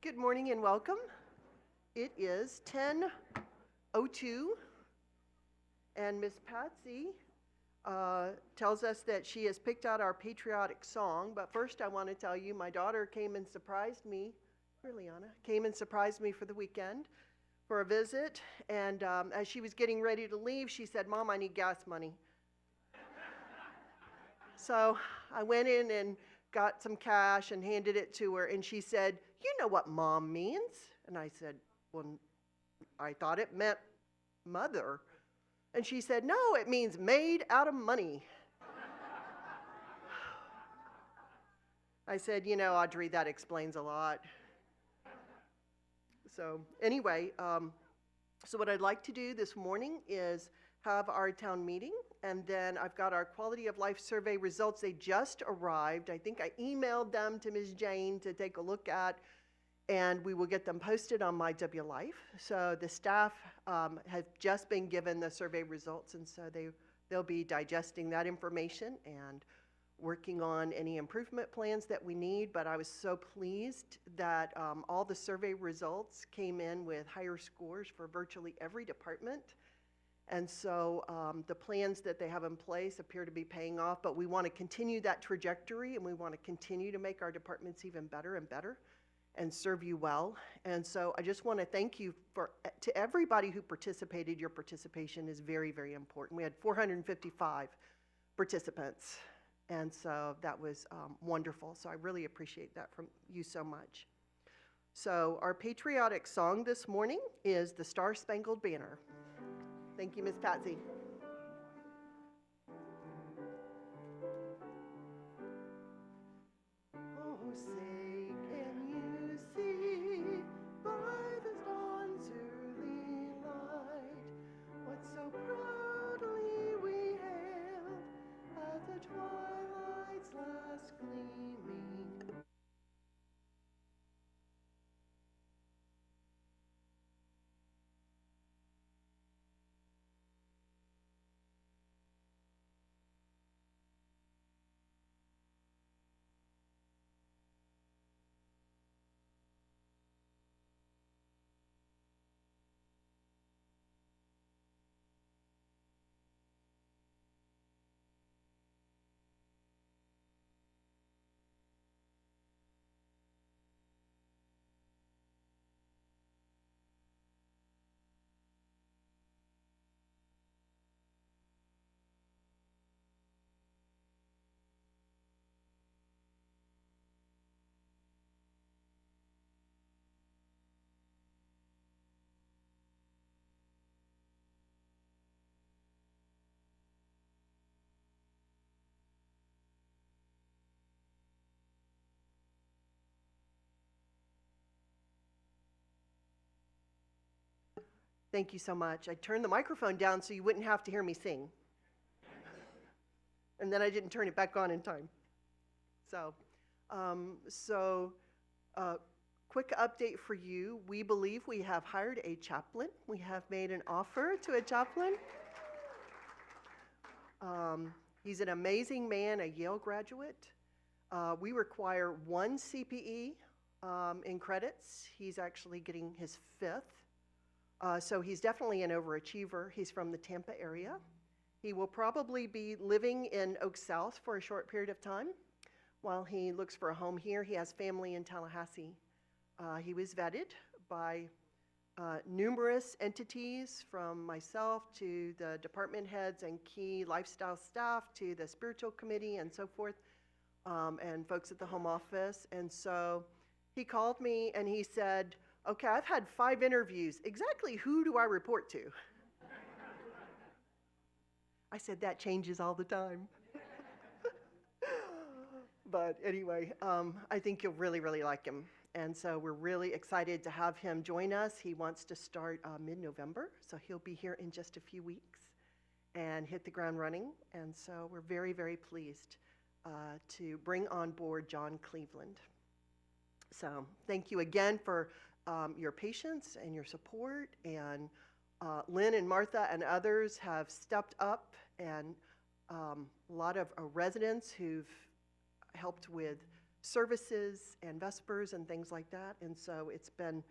Good morning and welcome. It is 10:02, and Miss Patsy tells us that she has picked out our patriotic song. But first, I want to tell you, my daughter came and surprised me. Here, Liana came and surprised me for the weekend for a visit. And as she was getting ready to leave, she said, "Mom, I need gas money." So I went in and got some cash and handed it to her, and she said, "You know what mom means?" And I said, "Well, I thought it meant mother." And she said, "No, it means made out of money." I said, "Audrey, that explains a lot." So anyway, so what I'd like to do this morning is have our town meeting, and then I've got our quality of life survey results. They just arrived. I think I emailed them to Ms. Jane to take a look at, and we will get them posted on My W Life. So the staff have just been given the survey results, and so they'll be digesting that information and working on any improvement plans that we need. But I was so pleased that all the survey results came in with higher scores for virtually every department. And so the plans that they have in place appear to be paying off, but we want to continue that trajectory, and we want to continue to make our departments even better and better and serve you well. And so I just want to thank you to everybody who participated. Your participation is very, very important. We had 455 participants, and so that was wonderful. So I really appreciate that from you so much. So our patriotic song this morning is the Star Spangled Banner. Thank you, Ms. Patsy. Oh, say, can you see by the dawn's early light what so proudly we hailed at the twilight's last gleaming? Thank you so much. I turned the microphone down so you wouldn't have to hear me sing. And then I didn't turn it back on in time. So, quick update for you. We believe we have hired a chaplain. We have made an offer to a chaplain. He's an amazing man, a Yale graduate. We require 1 CPE in credits. He's actually getting his 5th. So he's definitely an overachiever. He's from the Tampa area. He will probably be living in Oak South for a short period of time while he looks for a home here. He has family in Tallahassee. He was vetted by numerous entities, from myself to the department heads and key lifestyle staff to the spiritual committee and so forth, and folks at the home office. And so he called me and he said, "Okay, I've had 5 interviews. Exactly who do I report to?" I said, "That changes all the time." But anyway, I think you'll really, really like him. And so we're really excited to have him join us. He wants to start mid-November, so he'll be here in just a few weeks and hit the ground running. And so we're very, very pleased to bring on board John Cleveland. So thank you again for your patience and your support. And Lynn and Martha and others have stepped up, and a lot of residents who've helped with services and Vespers and things like that. And so it's been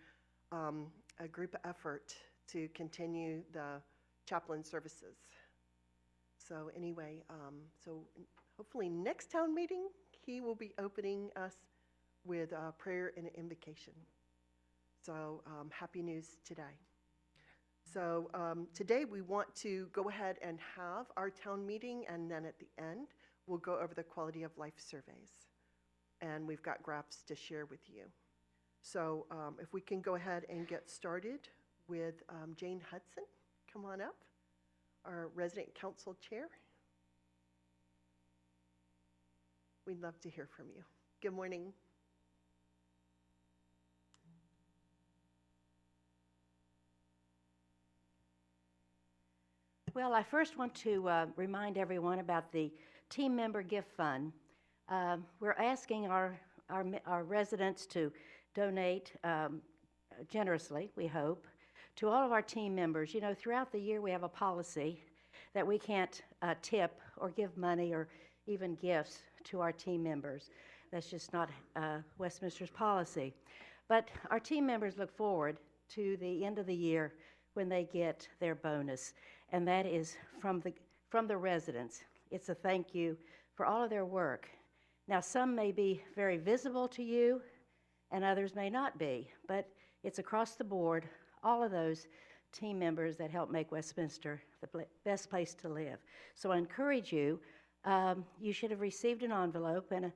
a group effort to continue the chaplain services. So anyway, so hopefully next town meeting, he will be opening us with prayer and an invocation. So happy news today. So today we want to go ahead and have our town meeting, and then at the end, we'll go over the quality of life surveys. And we've got graphs to share with you. So if we can go ahead and get started with Jane Hudson. Come on up, our resident council chair. We'd love to hear from you. Good morning. Well, I first want to remind everyone about the Team Member Gift Fund. We're asking our residents to donate generously, we hope, to all of our team members. You know, throughout the year we have a policy that we can't tip or give money or even gifts to our team members. That's just not Westminster's policy. But our team members look forward to the end of the year when they get their bonus, and that is from the residents. It's a thank you for all of their work. Now, some may be very visible to you, and others may not be, but it's across the board, all of those team members that help make Westminster the best place to live. So I encourage you, you should have received an envelope and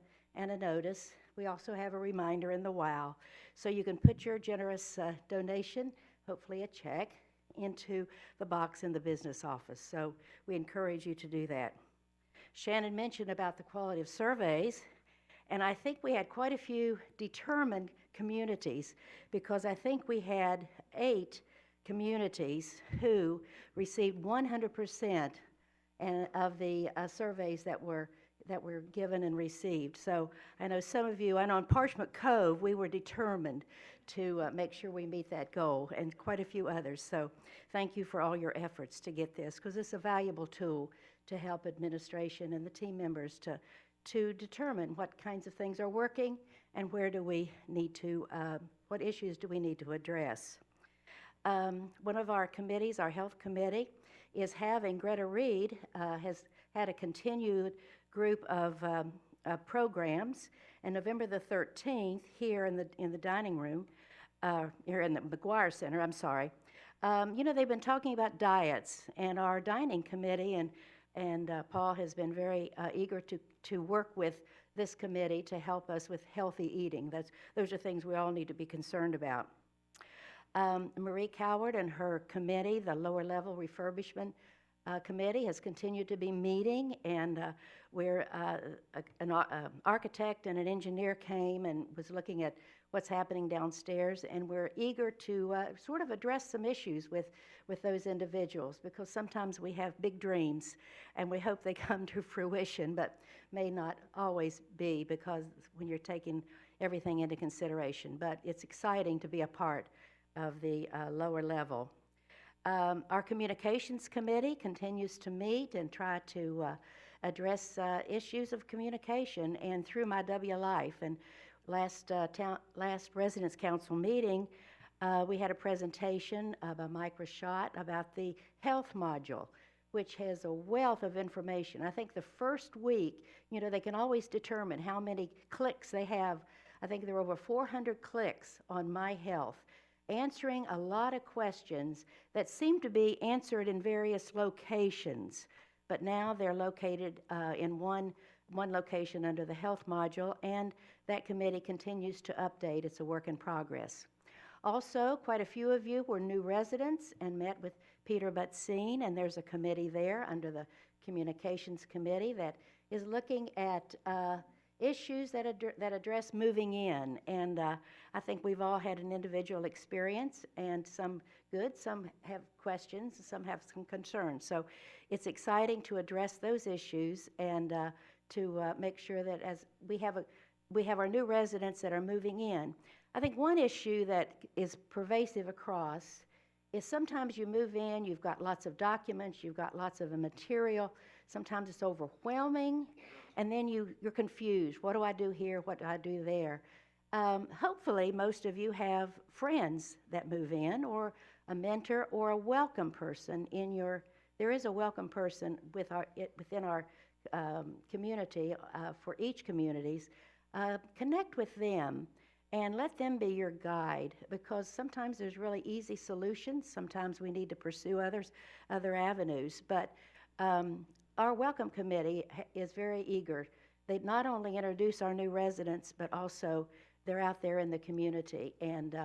a notice. We also have a reminder in the WOW. So you can put your generous donation, hopefully a check, into the box in the business office. So we encourage you to do that. Shannon mentioned about the quality of surveys, and I think we had quite a few determined communities, because I think we had 8 communities who received 100% of the surveys that were given and received. So I know some of you, and on Parchment Cove, we were determined to make sure we meet that goal, and quite a few others. So thank you for all your efforts to get this, because it's a valuable tool to help administration and the team members to determine what kinds of things are working and where do we need to, what issues do we need to address. One of our committees, our health committee, is having, Greta Reed has had a continued group of programs, and November the 13th, here in the dining room, here in the McGuire Center, I'm sorry. You know, they've been talking about diets, and our dining committee and Paul has been very eager to work with this committee to help us with healthy eating. Those are things we all need to be concerned about. Marie Coward and her committee, the lower level refurbishment committee, has continued to be meeting, and where an architect and an engineer came and was looking at what's happening downstairs, and we're eager to sort of address some issues with those individuals, because sometimes we have big dreams and we hope they come to fruition, but may not always be, because when you're taking everything into consideration. But it's exciting to be a part of the lower level. Our communications committee continues to meet and try to address issues of communication, and through My W Life. And last Residents Council meeting, we had a presentation by Mike Rashad about the health module, which has a wealth of information. I think the first week, you know, they can always determine how many clicks they have. I think there were over 400 clicks on My Health, answering a lot of questions that seem to be answered in various locations, but now they're located in one location under the health module, and that committee continues to update. It's a work in progress. Also, quite a few of you were new residents and met with Peter Butzine, and there's a committee there under the Communications Committee that is looking at issues that address moving in. And I think we've all had an individual experience, and some good, some have questions, some have some concerns. So it's exciting to address those issues and to make sure that as we have our new residents that are moving in. I think one issue that is pervasive across is sometimes you move in, you've got lots of documents, you've got lots of material, sometimes it's overwhelming, and then you're confused. What do I do here? What do I do there? Hopefully, most of you have friends that move in, or a mentor, or a welcome person in your. There is a welcome person within our community for each communities. Connect with them and let them be your guide, because sometimes there's really easy solutions. Sometimes we need to pursue other avenues. But our welcome committee is very eager. They not only introduce our new residents, but also they're out there in the community. And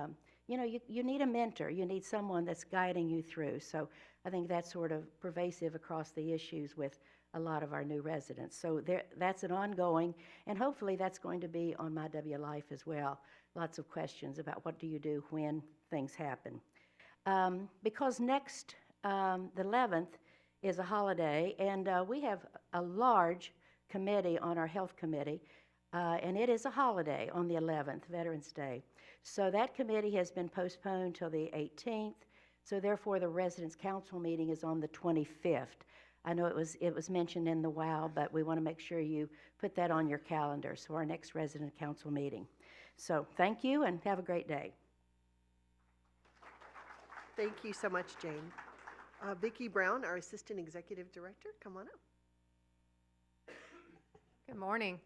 you need a mentor. You need someone that's guiding you through. So I think that's sort of pervasive across the issues with a lot of our new residents. So that's an ongoing, and hopefully that's going to be on My W Life as well. Lots of questions about what do you do when things happen. Because next, the 11th, is a holiday, and we have a large committee on our health committee, and it is a holiday on the 11th, Veterans Day. So that committee has been postponed till the 18th, so therefore the Residents' Council meeting is on the 25th. I know it was mentioned in the WOW, but we want to make sure you put that on your calendar, so our next Resident Council meeting. So thank you, and have a great day. Thank you so much, Jane. Vicki Brown, our Assistant Executive Director, come on up. Good morning.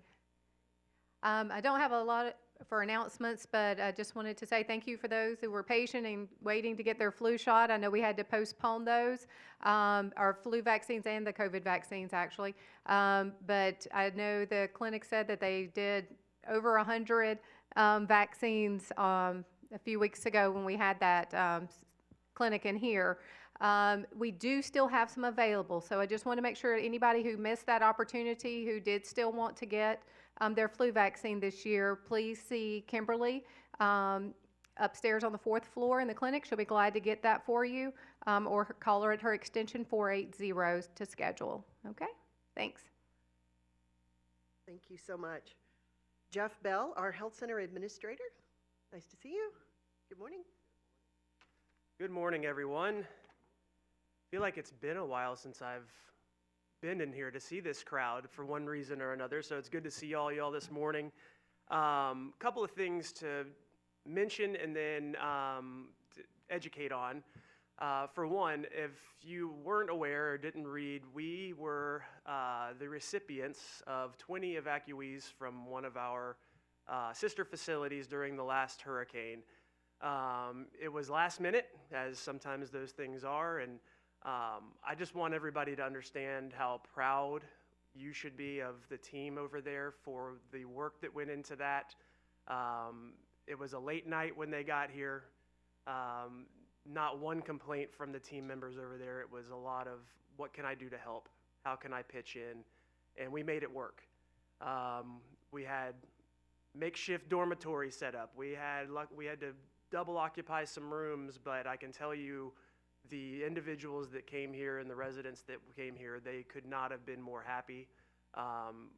I don't have a lot for announcements, but I just wanted to say thank you for those who were patient and waiting to get their flu shot. I know we had to postpone those, our flu vaccines and the COVID vaccines, actually. But I know the clinic said that they did over 100 vaccines a few weeks ago when we had that clinic in here. We do still have some available, so I just want to make sure anybody who missed that opportunity, who did still want to get their flu vaccine this year, please see Kimberly upstairs on the 4th floor in the clinic. She'll be glad to get that for you, or call her at her extension 480 to schedule. Okay, thanks. Thank you so much. Jeff Bell, our Health Center Administrator. Nice to see you. Good morning. Good morning, everyone. I feel like it's been a while since I've been in here to see this crowd for one reason or another, so it's good to see y'all this morning. Couple of things to mention and then to educate on. For one, if you weren't aware or didn't read, we were the recipients of 20 evacuees from one of our sister facilities during the last hurricane. It was last minute, as sometimes those things are, and I just want everybody to understand how proud you should be of the team over there for the work that went into that. It was a late night when they got here. Not one complaint from the team members over there. It was a lot of, what can I do to help? How can I pitch in? And we made it work. We had makeshift dormitory set up. We had to double occupy some rooms, but I can tell you the individuals that came here and the residents that came here, they could not have been more happy,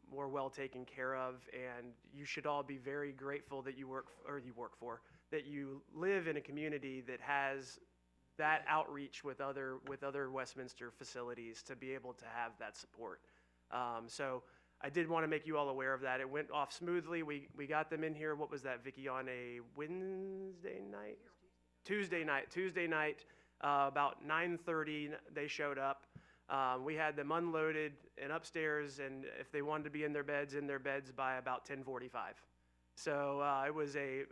more well taken care of, and you should all be very grateful that that you live in a community that has that outreach with other Westminster facilities to be able to have that support. So I did want to make you all aware of that. It went off smoothly. We got them in here. What was that, Vicki, on a Wednesday night? Tuesday night, about 9:30, they showed up. We had them unloaded and upstairs, and if they wanted to be in their beds by about 10:45. So it was a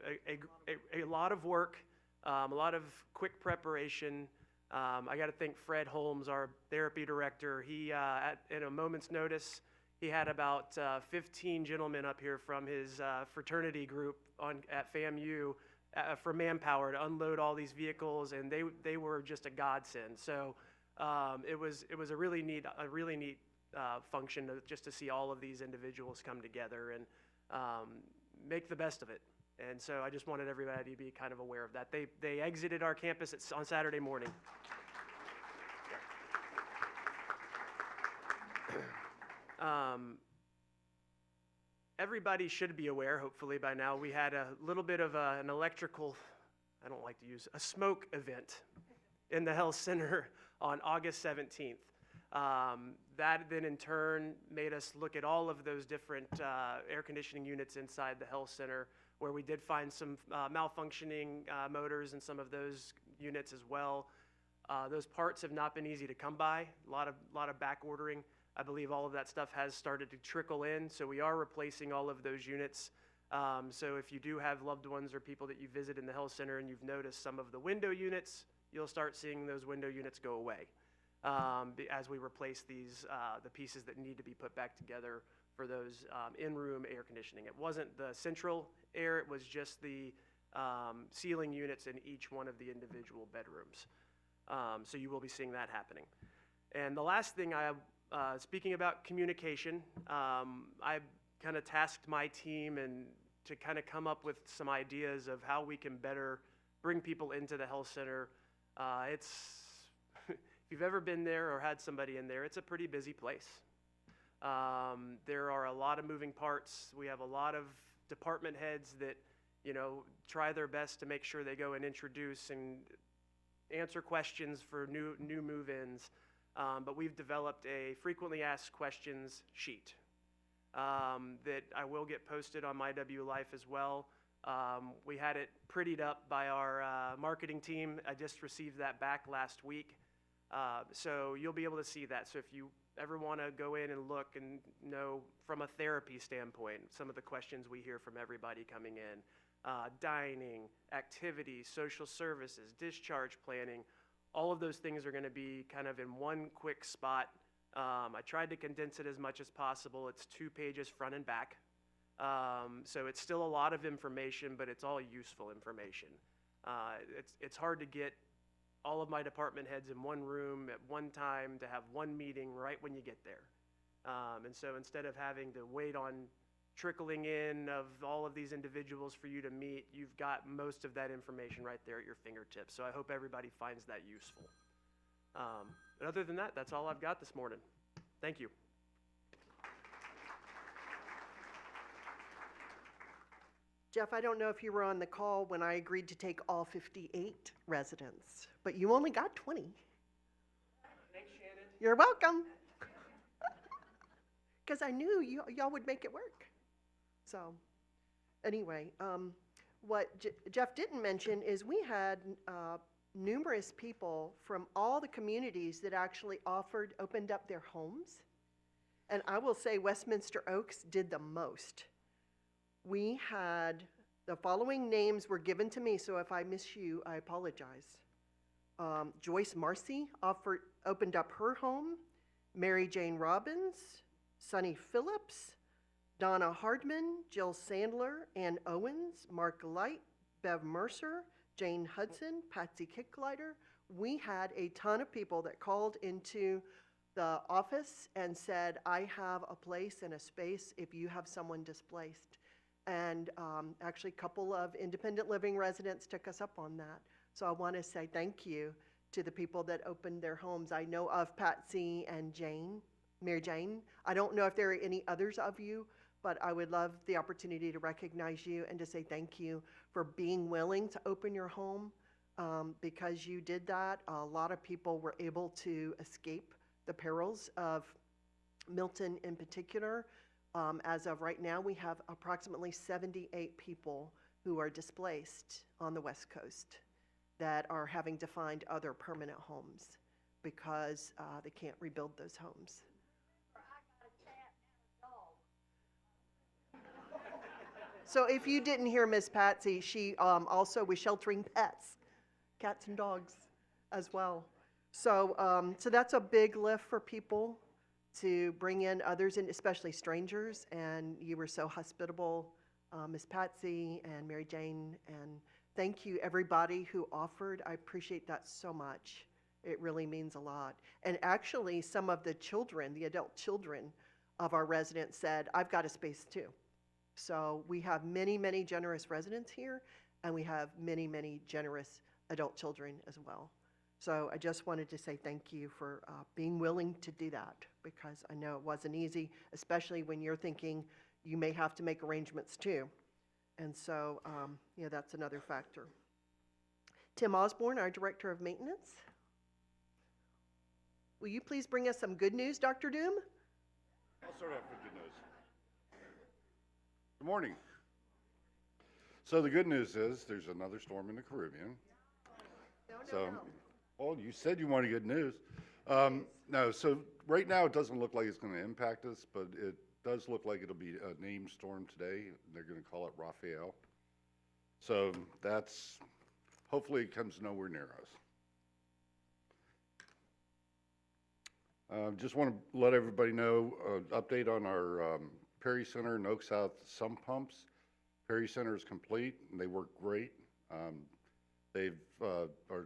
lot of work, a lot of quick preparation. I got to thank Fred Holmes, our therapy director. He, at a moment's notice, he had about 15 gentlemen up here from his fraternity group at FAMU for manpower to unload all these vehicles, and they were just a godsend. So it was a really neat function just to see all of these individuals come together and make the best of it. And so I just wanted everybody to be kind of aware of that. They exited our campus on Saturday morning. Everybody should be aware, hopefully by now, we had a little bit of an electrical, I don't like to use, a smoke event in the health center on August 17th. That then in turn made us look at all of those different air conditioning units inside the health center, where we did find some malfunctioning motors in some of those units as well. Those parts have not been easy to come by, a lot of back ordering. I believe all of that stuff has started to trickle in, so we are replacing all of those units. So if you do have loved ones or people that you visit in the health center and you've noticed some of the window units, you'll start seeing those window units go away as we replace the pieces that need to be put back together for those in-room air conditioning. It wasn't the central air, it was just the ceiling units in each one of the individual bedrooms. So you will be seeing that happening. And the last thing speaking about communication, I kind of tasked my team to kind of come up with some ideas of how we can better bring people into the health center. If you've ever been there or had somebody in there, it's a pretty busy place. There are a lot of moving parts. We have a lot of department heads that, try their best to make sure they go and introduce and answer questions for new move-ins. But we've developed a frequently asked questions sheet that I will get posted on MyWLife as well. We had it prettied up by our marketing team. I just received that back last week. So you'll be able to see that. So if you ever want to go in and look and know from a therapy standpoint, some of the questions we hear from everybody coming in, dining, activities, social services, discharge planning, all of those things are going to be kind of in one quick spot. I tried to condense it as much as possible. It's 2 pages front and back. So it's still a lot of information, but it's all useful information. It's hard to get all of my department heads in one room at one time to have one meeting right when you get there. And so instead of having to wait on trickling in of all of these individuals for you to meet, you've got most of that information right there at your fingertips. So I hope everybody finds that useful. But other than that, that's all I've got this morning. Thank you. Jeff, I don't know if you were on the call when I agreed to take all 58 residents, but you only got 20. Thanks, Shannon. You're welcome. Because I knew y'all would make it work. So, anyway, what Jeff didn't mention is we had numerous people from all the communities that actually opened up their homes. And I will say Westminster Oaks did the most. We had, the following names were given to me, so if I miss you, I apologize. Joyce Marcy opened up her home. Mary Jane Robbins, Sonny Phillips, Donna Hardman, Jill Sandler, Ann Owens, Mark Light, Bev Mercer, Jane Hudson, Patsy Kicklighter. We had a ton of people that called into the office and said, I have a place and a space if you have someone displaced. And actually a couple of independent living residents took us up on that. So I want to say thank you to the people that opened their homes. I know of Patsy and Jane, Mary Jane. I don't know if there are any others of you, but I would love the opportunity to recognize you and to say thank you for being willing to open your home. Because you did that, a lot of people were able to escape the perils of Milton in particular. As of right now, we have approximately 78 people who are displaced on the West Coast that are having to find other permanent homes because they can't rebuild those homes. So if you didn't hear Miss Patsy, she also was sheltering pets, cats and dogs as well. So, so that's a big lift for people to bring in others, and especially strangers. And you were so hospitable, Miss Patsy and Mary Jane. And thank you, everybody who offered. I appreciate that so much. It really means a lot. And actually, some of the children, the adult children of our residents said, I've got a space too. So we have many, many generous residents here, and we have many, many generous adult children as well. So I just wanted to say thank you for being willing to do that, because I know it wasn't easy, especially when you're thinking you may have to make arrangements too. And so, that's another factor. Tim Osborne, our Director of Maintenance. Will you please bring us some good news, Dr. Doom? I'll start off with good news. Good morning. So the good news is there's another storm in the Caribbean. So, well, you said you wanted good news. No, so right now it doesn't look like it's going to impact us, but it does look like it'll be a named storm today. They're going to call it Raphael. So that's, hopefully it comes nowhere near us. Just want to let everybody know, update on our Perry Center and Oak South sump pumps. Perry Center is complete, and they work great. Our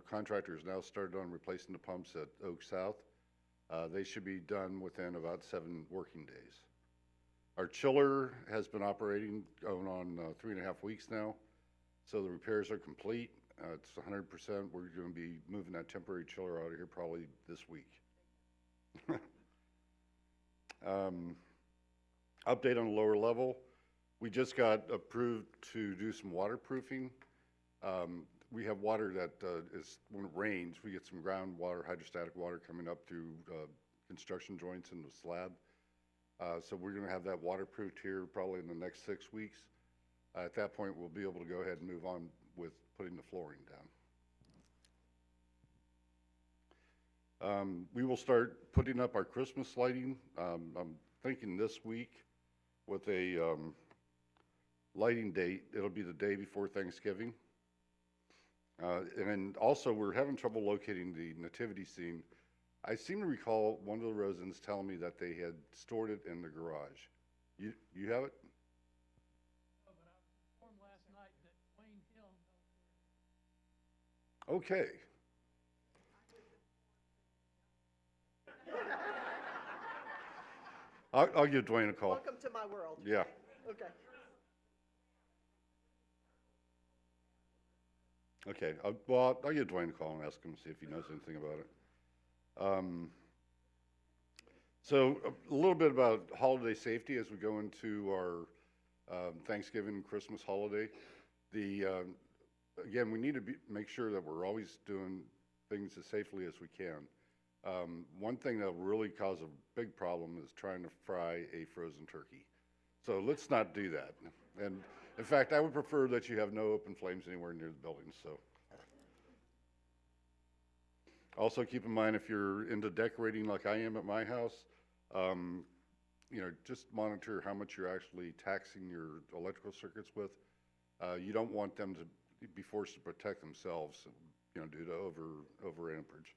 contractors now started on replacing the pumps at Oak South. They should be done within about 7 working days. Our chiller has been operating, going on 3.5 weeks now, so the repairs are complete. It's 100%. We're going to be moving that temporary chiller out of here probably this week. Update on the lower level. We just got approved to do some waterproofing. We have water that is, when it rains, we get some groundwater, hydrostatic water coming up through construction joints in the slab. So we're going to have that waterproofed here probably in the next 6 weeks. At that point, we'll be able to go ahead and move on with putting the flooring down. We will start putting up our Christmas lighting. I'm thinking this week with a lighting date. It'll be the day before Thanksgiving. And then also we're having trouble locating the nativity scene. I seem to recall one of the Rosens telling me that they had stored it in the garage. You have it? No, but I was informed last night that Wayne Hill knows. Okay. I'll give Dwayne a call. Welcome to my world. Yeah. Okay. Okay. I'll give Dwayne a call and ask him to see if he knows anything about it. So a little bit about holiday safety as we go into our Thanksgiving and Christmas holiday. Again, we need to make sure that we're always doing things as safely as we can. One thing that will really cause a big problem is trying to fry a frozen turkey. So let's not do that. And in fact, I would prefer that you have no open flames anywhere near the building. So also keep in mind, if you're into decorating like I am at my house, just monitor how much you're actually taxing your electrical circuits with. You don't want them to be forced to protect themselves, due to over amperage.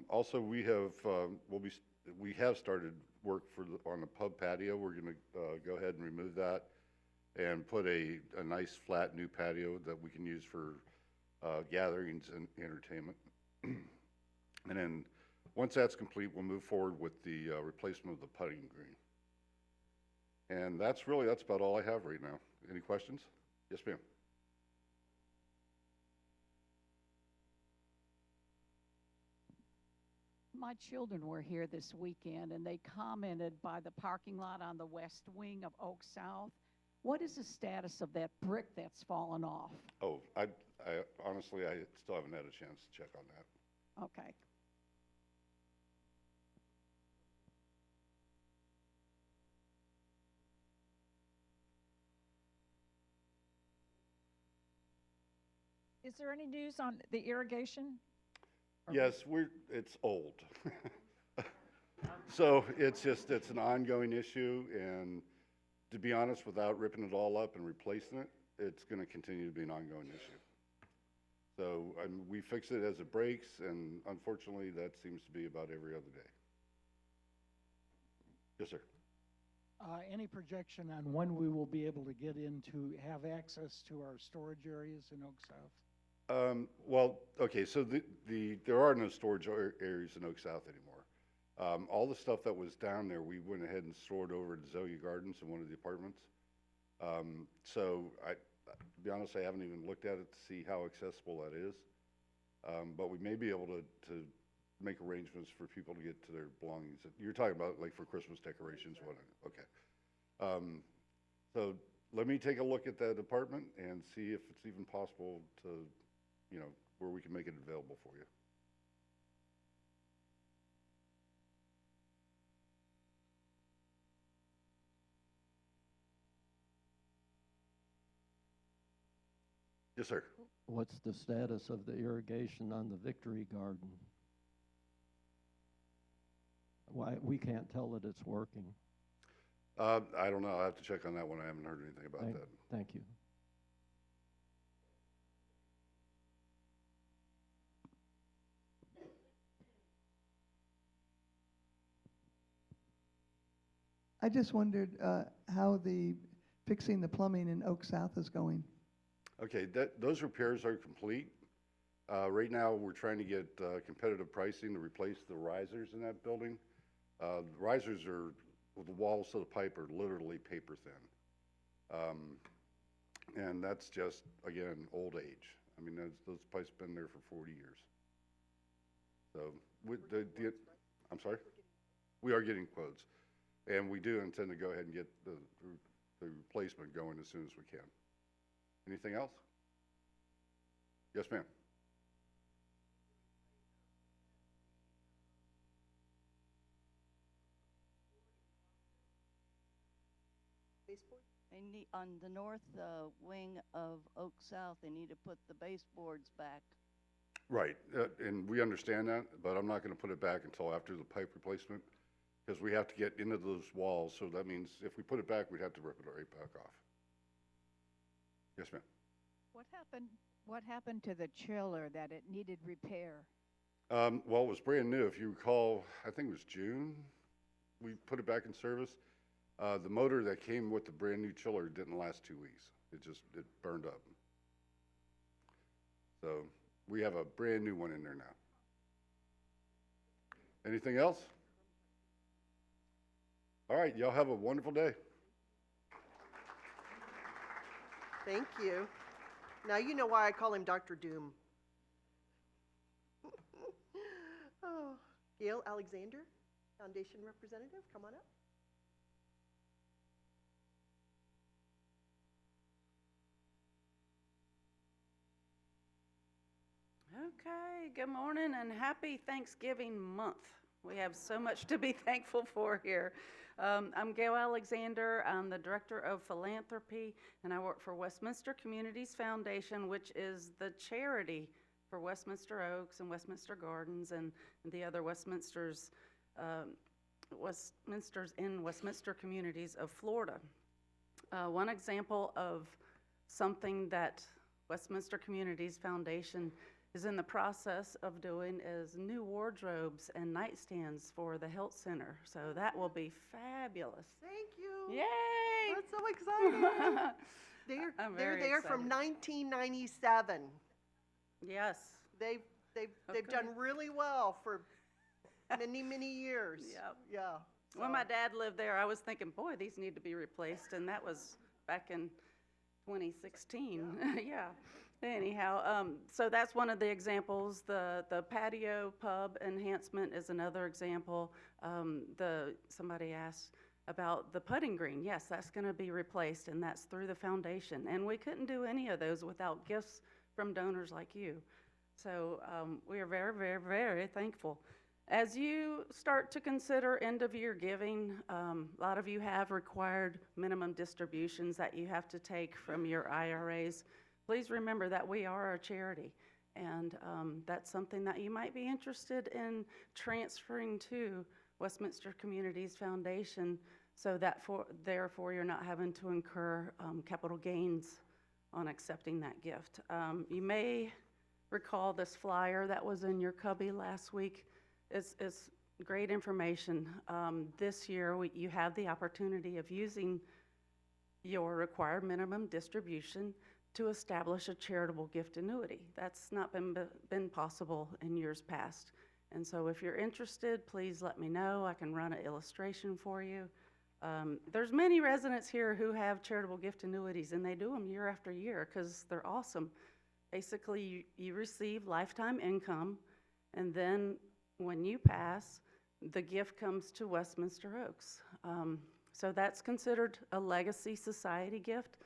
Also, we have started work on the pub patio. We're going to go ahead and remove that and put a nice flat new patio that we can use for gatherings and entertainment. And then once that's complete, we'll move forward with the replacement of the putting green. And that's about all I have right now. Any questions? Yes, ma'am. My children were here this weekend, and they commented by the parking lot on the west wing of Oak South. What is the status of that brick that's fallen off? Oh, I honestly, I still haven't had a chance to check on that. Okay. Is there any news on the irrigation? Yes, it's old. So it's an ongoing issue, and to be honest, without ripping it all up and replacing it, it's going to continue to be an ongoing issue. So we fix it as it breaks, and unfortunately, that seems to be about every other day. Yes, sir. Any projection on when we will be able to get in to have access to our storage areas in Oak South? Well, okay, so there are no storage areas in Oak South anymore. All the stuff that was down there, we went ahead and stored over at Zoe Gardens in one of the apartments. So to be honest, I haven't even looked at it to see how accessible that is. But we may be able to make arrangements for people to get to their belongings. You're talking about like for Christmas decorations, okay. So let me take a look at that apartment and see if it's even possible to, where we can make it available for you. Yes, sir. What's the status of the irrigation on the Victory Garden? Why, we can't tell that it's working. I don't know. I'll have to check on that one. I haven't heard anything about that. Thank you. I just wondered how the fixing the plumbing in Oak South is going. Okay, those repairs are complete. Right now, we're trying to get competitive pricing to replace the risers in that building. The risers are, the walls to the pipe are literally paper thin. And that's just, again, old age. I mean, those pipes been there for 40 years. So, I'm sorry? We are getting quotes. And we do intend to go ahead and get the replacement going as soon as we can. Anything else? Yes, ma'am. Baseboard? They need, on the north wing of Oak South, they need to put the baseboards back. Right, and we understand that, but I'm not going to put it back until after the pipe replacement, because we have to get into those walls, so that means if we put it back, we'd have to rip it right back off. Yes, ma'am. What happened to the chiller that it needed repair? Well, it was brand new. If you recall, I think it was June, we put it back in service. The motor that came with the brand new chiller didn't last 2 weeks. It burned up. So we have a brand new one in there now. Anything else? All right, y'all have a wonderful day. Thank you. Now you know why I call him Dr. Doom. Oh, Gail Alexander, Foundation Representative, come on up. Okay, good morning and happy Thanksgiving month. We have so much to be thankful for here. I'm Gail Alexander. I'm the Director of Philanthropy, and I work for Westminster Communities Foundation, which is the charity for Westminster Oaks and Westminster Gardens and the other Westminsters in Westminster communities of Florida. One example of something that Westminster Communities Foundation is in the process of doing is new wardrobes and nightstands for the health center. So that will be fabulous. Thank you. Yay! That's so exciting. I'm They're very there from excited. 1997. Yes. They've Okay. done really well for many, many years. Yep. Yeah. When so- my dad lived there, I was thinking, boy, these need to be replaced, and that was back in 2016. Yeah. Anyhow, so that's one of the examples. The patio pub enhancement is another example. Somebody asked about the putting green. Yes, that's going to be replaced, and that's through the foundation. And we couldn't do any of those without gifts from donors like you. So we are very, very, very thankful. As you start to consider end-of-year giving, a lot of you have required minimum distributions that you have to take from your IRAs. Please remember that we are a charity, and that's something that you might be interested in transferring to Westminster Communities Foundation, so that therefore you're not having to incur capital gains on accepting that gift. You may recall this flyer that was in your cubby last week. It's great information. This year you have the opportunity of using your required minimum distribution to establish a charitable gift annuity. That's not been possible in years past. And so if you're interested, please let me know. I can run an illustration for you. There's many residents here who have charitable gift annuities, and they do them year after year because they're awesome. Basically, you receive lifetime income, and then when you pass, the gift comes to Westminster Oaks. So that's considered a legacy society gift,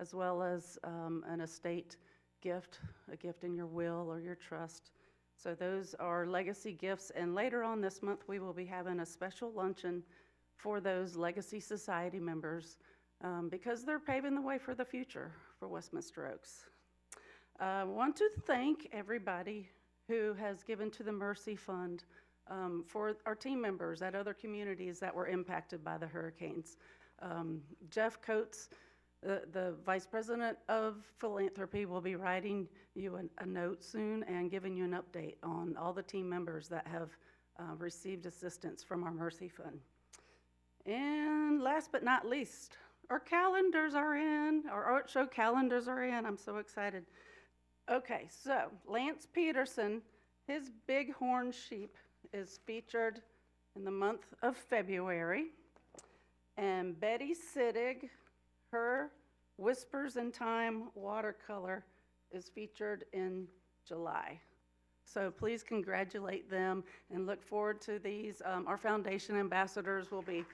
as well as an estate gift, a gift in your will or your trust. So those are legacy gifts, and later on this month we will be having a special luncheon for those Legacy Society members because they're paving the way for the future for Westminster Oaks. I want to thank everybody who has given to the Mercy Fund for our team members at other communities that were impacted by the hurricanes. Jeff Coates, the Vice President of Philanthropy, will be writing you a note soon and giving you an update on all the team members that have received assistance from our Mercy Fund. And last but not least, our calendars are in, our art show calendars are in. I'm so excited. Okay, so Lance Peterson, his bighorn sheep is featured in the month of February. And Betty Sittig, her Whispers in Time watercolor is featured in July. So please congratulate them and look forward to these. Our foundation ambassadors will be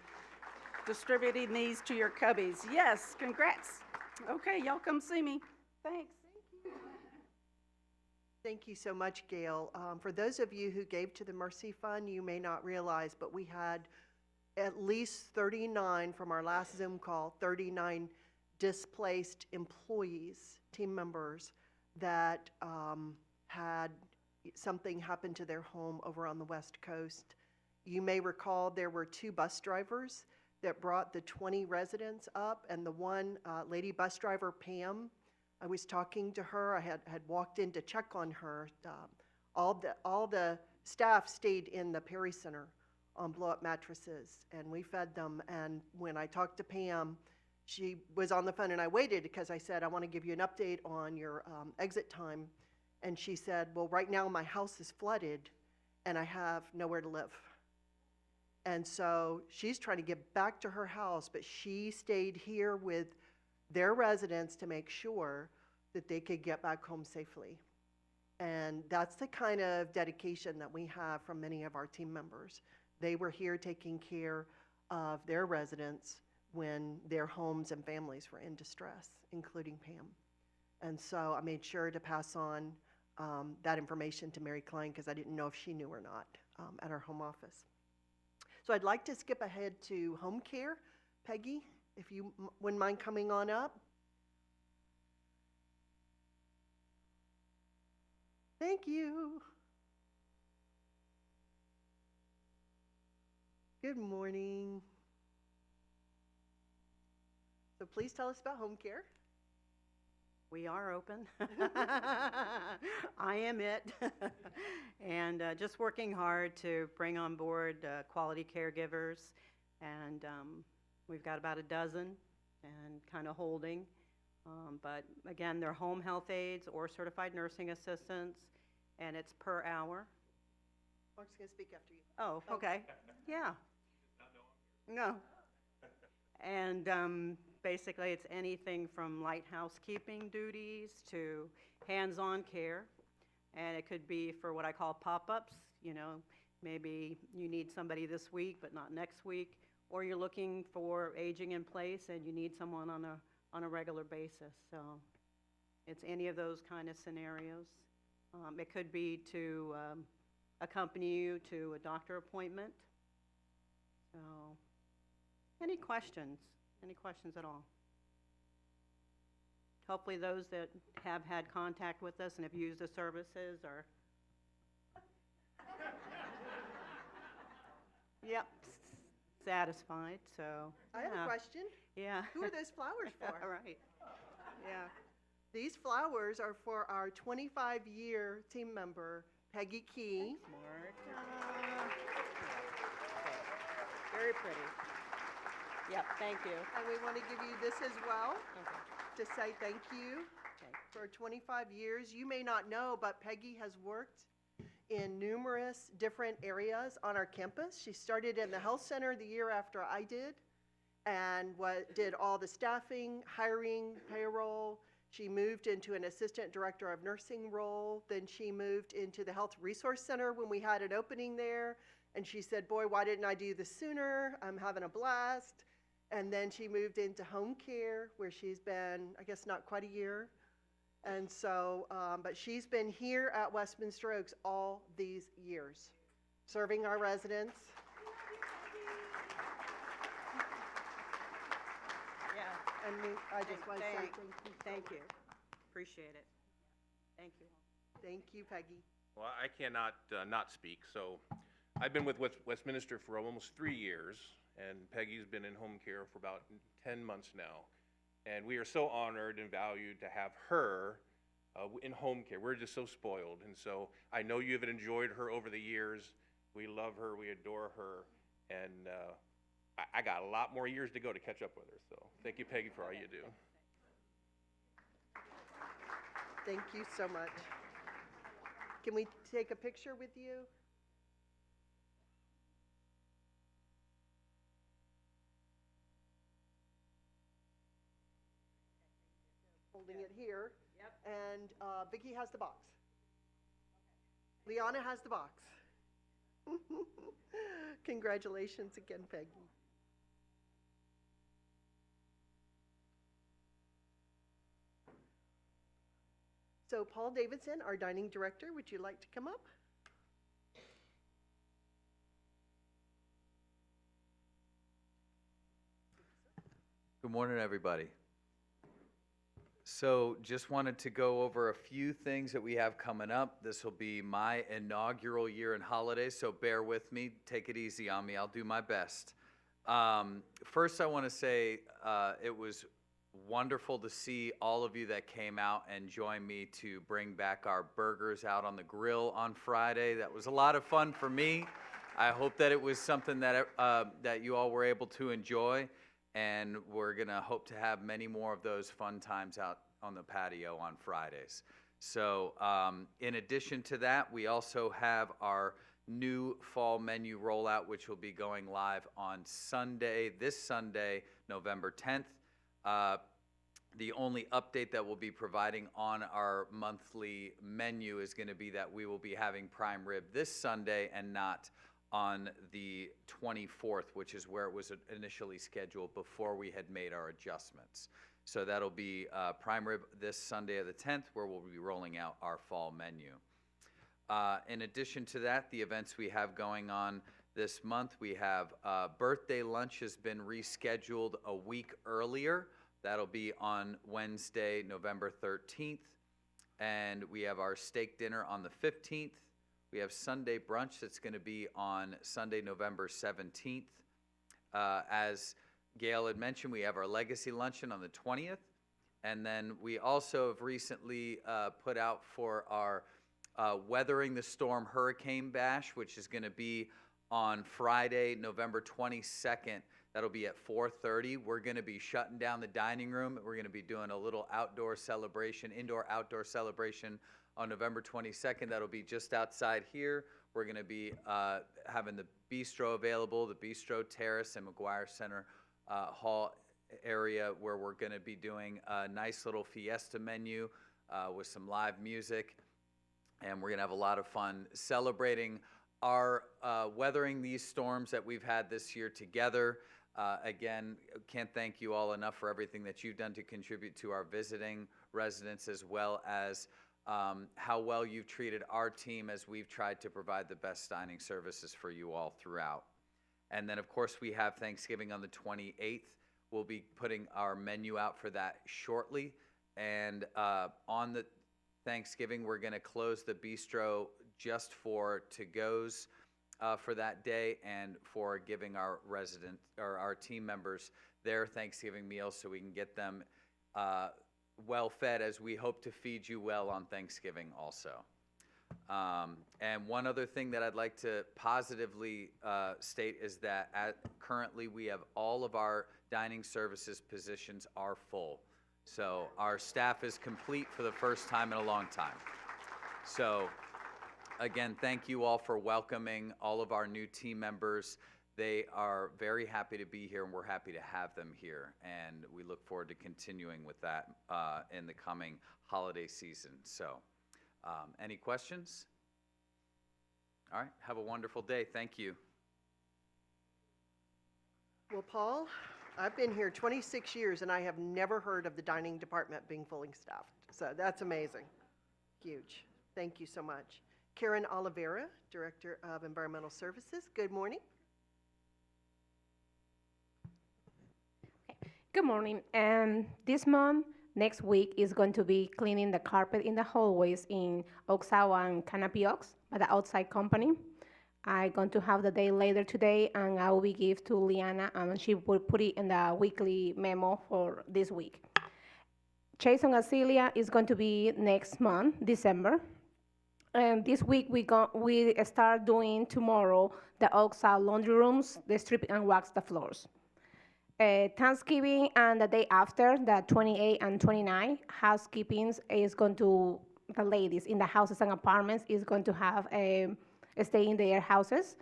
distributing these to your cubbies. Yes, congrats. Okay, y'all come see me. Thanks. Thank you so much, Gail. For those of you who gave to the Mercy Fund, you may not realize, but we had at least 39 from our last Zoom call, 39 displaced employees, team members that had something happen to their home over on the West Coast. You may recall there were 2 bus drivers that brought the 20 residents up, and the one lady bus driver, Pam, I was talking to her. I had walked in to check on her. All the staff stayed in the Perry Center on blow-up mattresses, and we fed them. And when I talked to Pam, she was on the phone, and I waited because I said, I want to give you an update on your exit time. And she said, well, right now my house is flooded, and I have nowhere to live. And so she's trying to get back to her house, but she stayed here with their residents to make sure that they could get back home safely. And that's the kind of dedication that we have from many of our team members. They were here taking care of their residents when their homes and families were in distress, including Pam. And so I made sure to pass on that information to Mary Klein because I didn't know if she knew or not at our home office. So I'd like to skip ahead to home care. Peggy, if you wouldn't mind coming on up. Thank you. Good morning. So please tell us about home care. We are open. I am it. And just working hard to bring on board quality caregivers. And we've got about a dozen and kind of holding. But again, they're home health aides or certified nursing assistants, and it's per hour. Mark's going to speak after you. Oh, okay. Yeah. No. And basically, it's anything from light housekeeping duties to hands-on care. And it could be for what I call pop-ups. You know, maybe you need somebody this week, but not next week. Or you're looking for aging in place and you need someone on a regular basis. So it's any of those kind of scenarios. It could be to accompany you to a doctor appointment. So any questions? Any questions at all? Hopefully those that have had contact with us and have used the services are yep, satisfied. So I have a question. Yeah. Who are those flowers for? Right. Yeah. These flowers are for our 25-year team member, Peggy Key. Very pretty. Yep, thank you. And we want to give you this as well to say thank you for 25 years. You may not know, but Peggy has worked in numerous different areas on our campus. She started in the health center the year after I did and did all the staffing, hiring, payroll. She moved into an assistant director of nursing role. Then she moved into the health resource center when we had an opening there. And she said, boy, why didn't I do this sooner? I'm having a blast. And then she moved into home care, where she's been, I guess, not quite a year. And so, but she's been here at Westminster Oaks all these years, serving our residents. Yeah. And I just want to say thank you. Thank you. Appreciate it. Thank you. Thank you, Peggy. Well, I cannot not speak. So I've been with Westminster for almost 3 years, and Peggy's been in home care for about 10 months now. And we are so honored and valued to have her in home care. We're just so spoiled. And so I know you've enjoyed her over the years. We love her. We adore her. And I got a lot more years to go to catch up with her. So thank you, Peggy, for all you do. Thank you so much. Can we take a picture with you? Holding it here. Yep. And Vicki has the box. Liana has the box. Congratulations again, Peggy. So Paul Davidson, our dining director, would you like to come up? Good morning, everybody. So just wanted to go over a few things that we have coming up. This will be my inaugural year in holidays, so bear with me. Take it easy on me. I'll do my best. First, I want to say it was wonderful to see all of you that came out and joined me to bring back our burgers out on the grill on Friday. That was a lot of fun for me. I hope that it was something that that you all were able to enjoy, and we're gonna hope to have many more of those fun times out on the patio on Fridays. So in addition to that, we also have our new fall menu rollout, which will be going live on Sunday, this Sunday, November 10th. The only update that we'll be providing on our monthly menu is going to be that we will be having prime rib this Sunday and not on the 24th, which is where it was initially scheduled before we had made our adjustments. So that'll be prime rib this Sunday of the 10th, where we'll be rolling out our fall menu. In addition to that, the events we have going on this month, we have birthday lunch has been rescheduled a week earlier. That'll be on Wednesday, November 13th. And we have our steak dinner on the 15th. We have Sunday brunch that's going to be on Sunday, November 17th. As Gail had mentioned, we have our legacy luncheon on the 20th. And then we also have recently put out for our Weathering the Storm Hurricane Bash, which is going to be on Friday, November 22nd. That'll be at 4:30. We're going to be shutting down the dining room. We're going to be doing a little outdoor celebration, indoor-outdoor celebration on November 22nd. That'll be just outside here. We're going to be having the bistro available, the Bistro Terrace and McGuire Center Hall area, where we're going to be doing a nice little fiesta menu with some live music. And we're going to have a lot of fun celebrating our weathering these storms that we've had this year together. Again, can't thank you all enough for everything that you've done to contribute to our visiting residents, as well as how well you've treated our team as we've tried to provide the best dining services for you all throughout. And then, of course, we have Thanksgiving on the 28th. We'll be putting our menu out for that shortly. And on the Thanksgiving, we're going to close the bistro just for to-goes for that day, and for giving our resident or our team members their Thanksgiving meals, so we can get them well fed, as we hope to feed you well on Thanksgiving also. And one other thing that I'd like to positively state is that currently we have all of our dining services positions are full. So our staff is complete for the first time in a long time. So again, thank you all for welcoming all of our new team members. They are very happy to be here, and we're happy to have them here. And we look forward to continuing with that in the coming holiday season. So any questions? All right, have a wonderful day. Thank you. Well, Paul, I've been here 26 years, and I have never heard of the dining department being fully staffed. So that's amazing. Huge. Thank you so much. Karen Oliveira, Director of Environmental Services. Good morning. Good morning. This month, next week is going to be cleaning the carpet in the hallways in Oxawa and Canopy Oaks by the outside company. I'm going to have the day later today, and I will be give to Liana, and she will put it in the weekly memo for this week. Chase on Acelia is going to be next month, December. And this week we start doing tomorrow the Oxawa laundry rooms, the strip and wax the floors. Thanksgiving and the day after, the 28 and 29, housekeeping is going to, the ladies in the houses and apartments is going to have stay in their houses.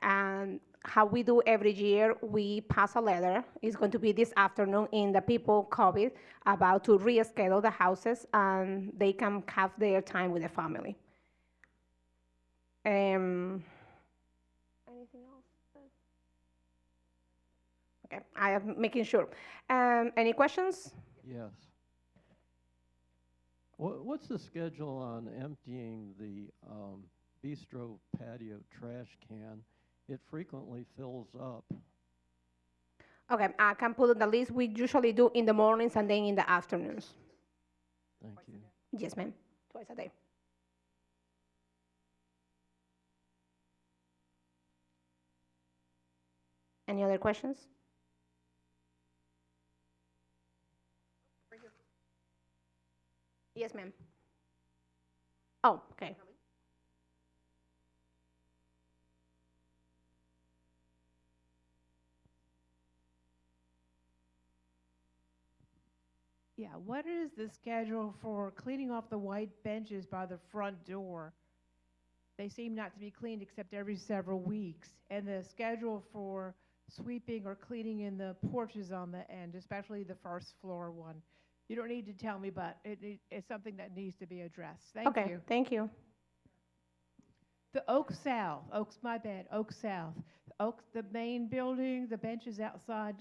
And how we do every year, we pass a letter. It's going to be this afternoon in the people COVID about to reschedule the houses and they can have their time with the family. Anything else? Okay, I am making sure. Any questions? Yes. What's the schedule on emptying the bistro patio trash can? It frequently fills up. Okay, I can put on the list. We usually do in the mornings and then in the afternoons. Thank you. Yes, ma'am. Twice a day. Any other questions? Yes, ma'am. Oh, okay. Yeah, what is the schedule for cleaning off the white benches by the front door? They seem not to be cleaned except every several weeks. And the schedule for sweeping or cleaning in the porches on the end, especially the first floor one. You don't need to tell me, but it's something that needs to be addressed. Thank you. Okay, thank you. The Oak South, Oak South. The main building, the benches outside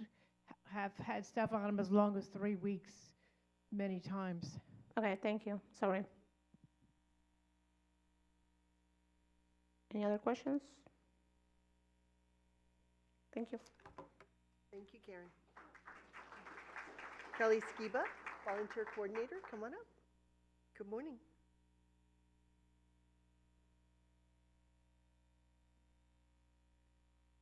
have had stuff on them as long as 3 weeks, many times. Okay, thank you. Sorry. Any other questions? Thank you. Thank you, Karen. Kelly Skiba, Volunteer Coordinator, come on up. Good morning.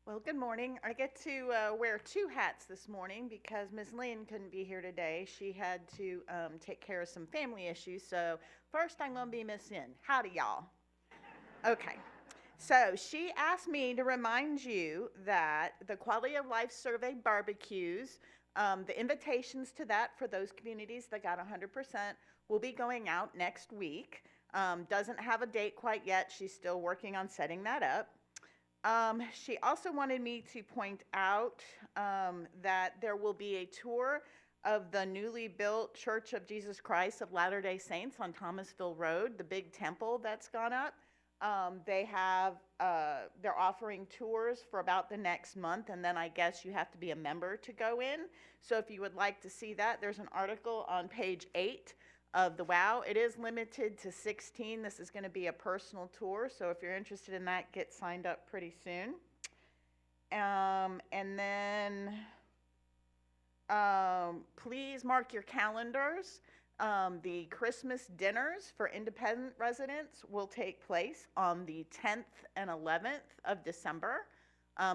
Well, good morning. I get to wear two hats this morning because Ms. Lynn couldn't be here today. She had to take care of some family issues. So first I'm going to be Miss Lynn. Howdy, y'all. Okay. So she asked me to remind you that the Quality of Life Survey barbecues, the invitations to that for those communities that got 100% will be going out next week. Doesn't have a date quite yet. She's still working on setting that up. She also wanted me to point out that there will be a tour of the newly built Church of Jesus Christ of Latter-day Saints on Thomasville Road, the big temple that's gone up. They're offering tours for about the next month, and then I guess you have to be a member to go in. So if you would like to see that, there's an article on page 8 of the WOW. It is limited to 16. This is going to be a personal tour, so if you're interested in that, get signed up pretty soon. And then please mark your calendars. The Christmas dinners for independent residents will take place on the 10th and 11th of December.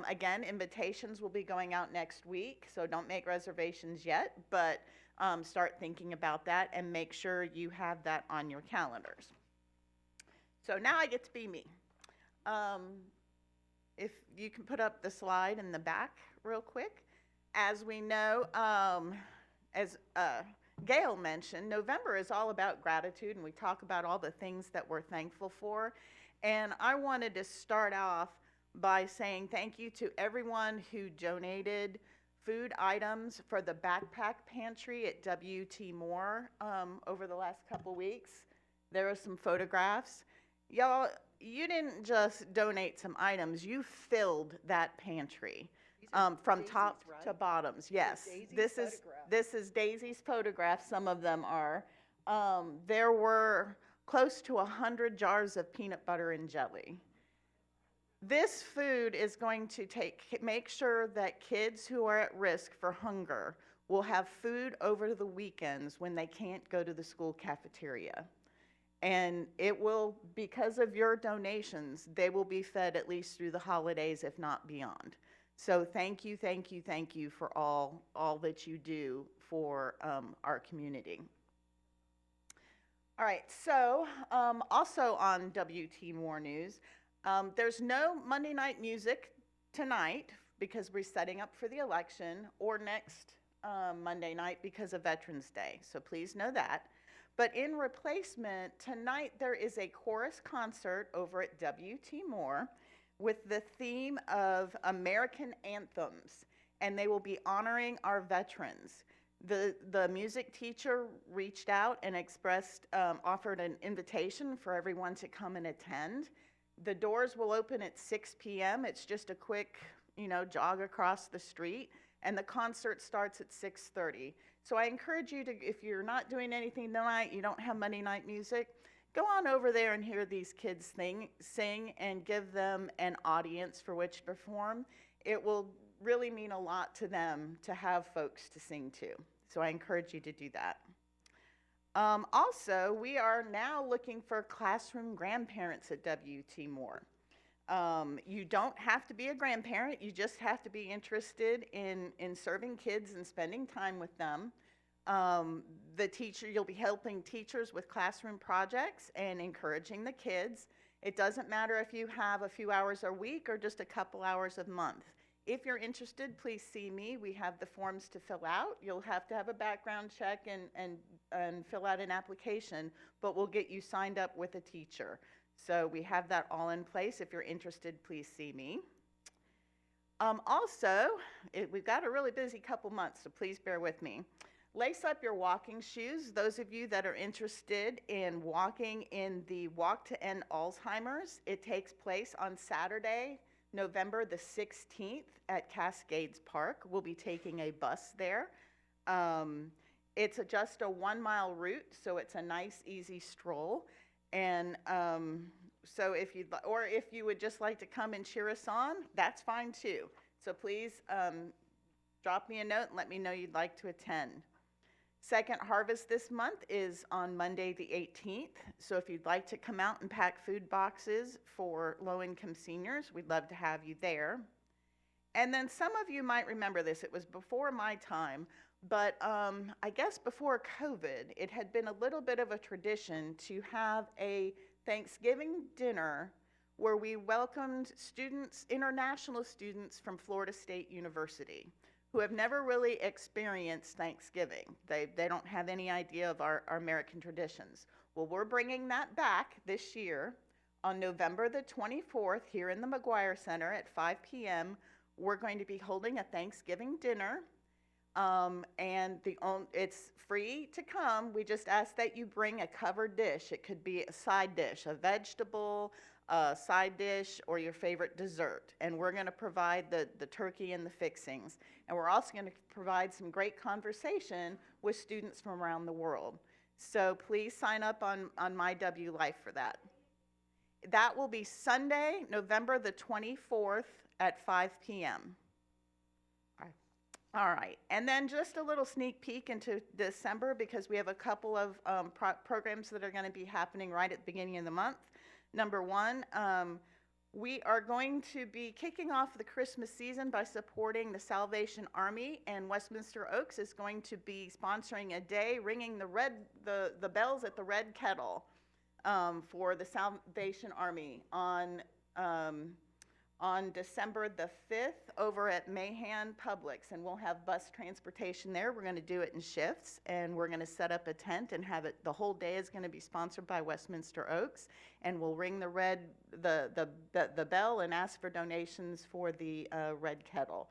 Again, invitations will be going out next week, so don't make reservations yet, but start thinking about that and make sure you have that on your calendars. So now I get to be me. If you can put up the slide in the back real quick. As we know, as Gail mentioned, November is all about gratitude, and we talk about all the things that we're thankful for. And I wanted to start off by saying thank you to everyone who donated food items for the backpack pantry at W.T. Moore over the last couple weeks. There are some photographs. Y'all, you didn't just donate some items, you filled that pantry. From Daisy's, top right? to bottoms, yes. Daisy's This is Daisy's photograph, some of them are. There were close to 100 jars of peanut butter and jelly. This food is going to make sure that kids who are at risk for hunger will have food over the weekends when they can't go to the school cafeteria. And it will, because of your donations, they will be fed at least through the holidays, if not beyond. So thank you, thank you, thank you for all that you do for our community. All right, so also on WT More News, there's no Monday night music tonight because we're setting up for the election, or next Monday night because of Veterans Day. So please know that. But in replacement, tonight there is a chorus concert over at WT Moore with the theme of American anthems, and they will be honoring our veterans. The music teacher reached out and offered an invitation for everyone to come and attend. The doors will open at 6 p.m. It's just a quick, jog across the street, and the concert starts at 6:30. So I encourage you to, if you're not doing anything tonight, you don't have Monday night music, go on over there and hear these kids sing and give them an audience for which to perform. It will really mean a lot to them to have folks to sing to. So I encourage you to do that. Also, we are now looking for classroom grandparents at WT Moore. You don't have to be a grandparent, you just have to be interested in serving kids and spending time with them. You'll be helping teachers with classroom projects and encouraging the kids. It doesn't matter if you have a few hours a week or just a couple hours a month. If you're interested, please see me. We have the forms to fill out. You'll have to have a background check and fill out an application, but we'll get you signed up with a teacher. So we have that all in place. If you're interested, please see me. We've got a really busy couple months, so please bear with me. Lace up your walking shoes. Those of you that are interested in walking in the Walk to End Alzheimer's, it takes place on Saturday, November the 16th at Cascades Park. We'll be taking a bus there. It's just a 1 mile route, so it's a nice, easy stroll. And so if you would just like to come and cheer us on, that's fine too. So please drop me a note and let me know you'd like to attend. Second harvest this month is on Monday the 18th. So if you'd like to come out and pack food boxes for low-income seniors, we'd love to have you there. And then some of you might remember this. It was before my time, but I guess before COVID, it had been a little bit of a tradition to have a Thanksgiving dinner where we welcomed students, international students from Florida State University, who have never really experienced Thanksgiving. They don't have any idea of our American traditions. Well, we're bringing that back this year on November the 24th here in the McGuire Center at 5 p.m. We're going to be holding a Thanksgiving dinner, and it's free to come. We just ask that you bring a covered dish. It could be a side dish, a vegetable, a side dish, or your favorite dessert. And we're going to provide the turkey and the fixings. And we're also going to provide some great conversation with students from around the world. So please sign up on MyWLife for that. That will be Sunday, November the 24th at 5 p.m. All right, and then just a little sneak peek into December, because we have a couple of programs that are going to be happening right at the beginning of the month. Number one, we are going to be kicking off the Christmas season by supporting the Salvation Army, and Westminster Oaks is going to be sponsoring a day ringing the bells at the Red Kettle for the Salvation Army on December the 5th over at Mahan Publix, and we'll have bus transportation there. We're going to do it in shifts, and we're going to set up a tent and have it. The whole day is going to be sponsored by Westminster Oaks, and we'll ring the bell and ask for donations for the Red Kettle,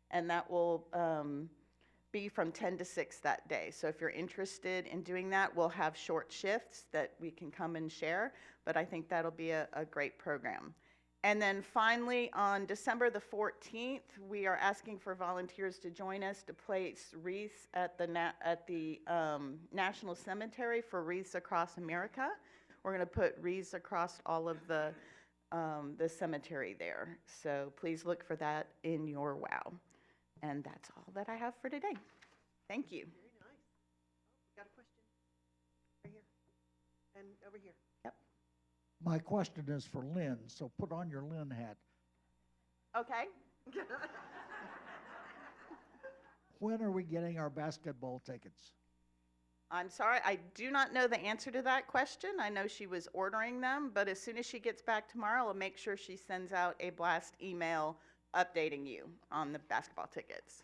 and that will be from 10 to 6 that day. So if you're interested in doing that, we'll have short shifts that we can come and share, but I think that'll be a great program. And then finally, on December the 14th, we are asking for volunteers to join us to place wreaths at the National Cemetery for Wreaths Across America. We're going to put wreaths across all of the cemetery there. So please look for that in your WOW. And that's all that I have for today. Thank Thank you. Very nice. Got a question? Right here. And over here. My question is for Lynn, so put on your Lynn hat. Okay. When are we getting our basketball tickets? I'm sorry, I do not know the answer to that question. I know she was ordering them, but as soon as she gets back tomorrow, I'll make sure she sends out a blast email updating you on the basketball tickets.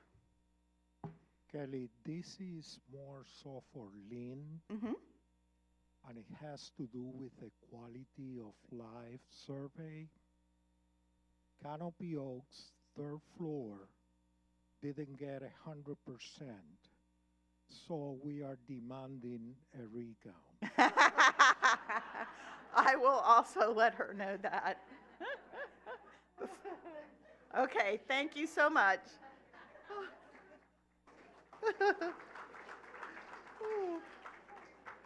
Kelly, this is more so for Lynn, Mm-hmm. and it has to do with the quality of life survey. Canopy Oaks, third floor, didn't get 100%. So we are demanding a recount. I will also let her know that. Okay, thank you so much.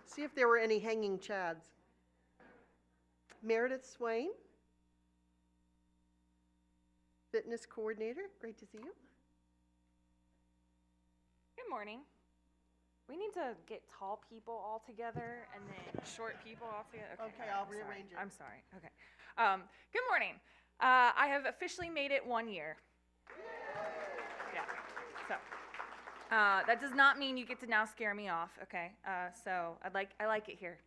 See if there were any hanging chads. Meredith Swain, fitness coordinator. Great to see you. Good morning. We need to get tall people all together and then short people all together. Okay, all I'll right, rearrange it. I'm sorry. Okay. Good morning. I have officially made it 1 year. Yeah. So that does not mean you get to now scare me off. Okay. So I like it here.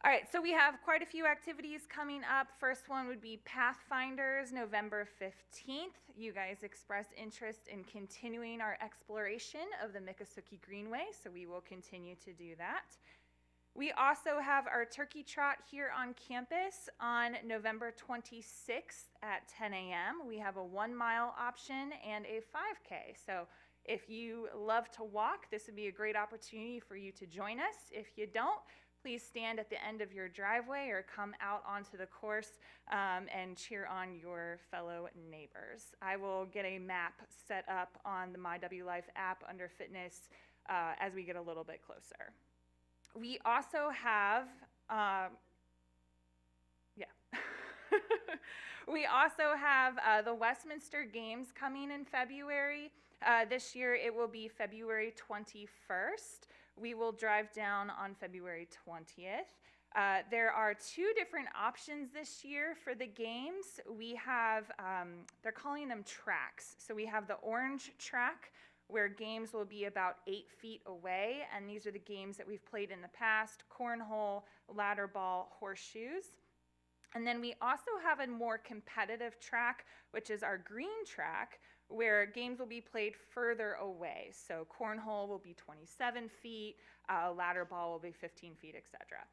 All right, so we have quite a few activities coming up. First one would be Pathfinders, November 15th. You guys expressed interest in continuing our exploration of the Miccosukee Greenway, so we will continue to do that. We also have our turkey trot here on campus on November 26th at 10 a.m. We have a 1 mile option and a 5K. So if you love to walk, this would be a great opportunity for you to join us. If you don't, please stand at the end of your driveway or come out onto the course and cheer on your fellow neighbors. I will get a map set up on the MyWLife app under fitness as we get a little bit closer. We also have, we also have the Westminster Games coming in February. This year it will be February 21st. We will drive down on February 20th. There are 2 different options this year for the games. We have, they're calling them tracks. So we have the orange track, where games will be about 8 feet away, and these are the games that we've played in the past: cornhole, ladder ball, horseshoes. And then we also have a more competitive track, which is our green track, where games will be played further away. So cornhole will be 27 feet, ladder ball will be 15 feet, etc.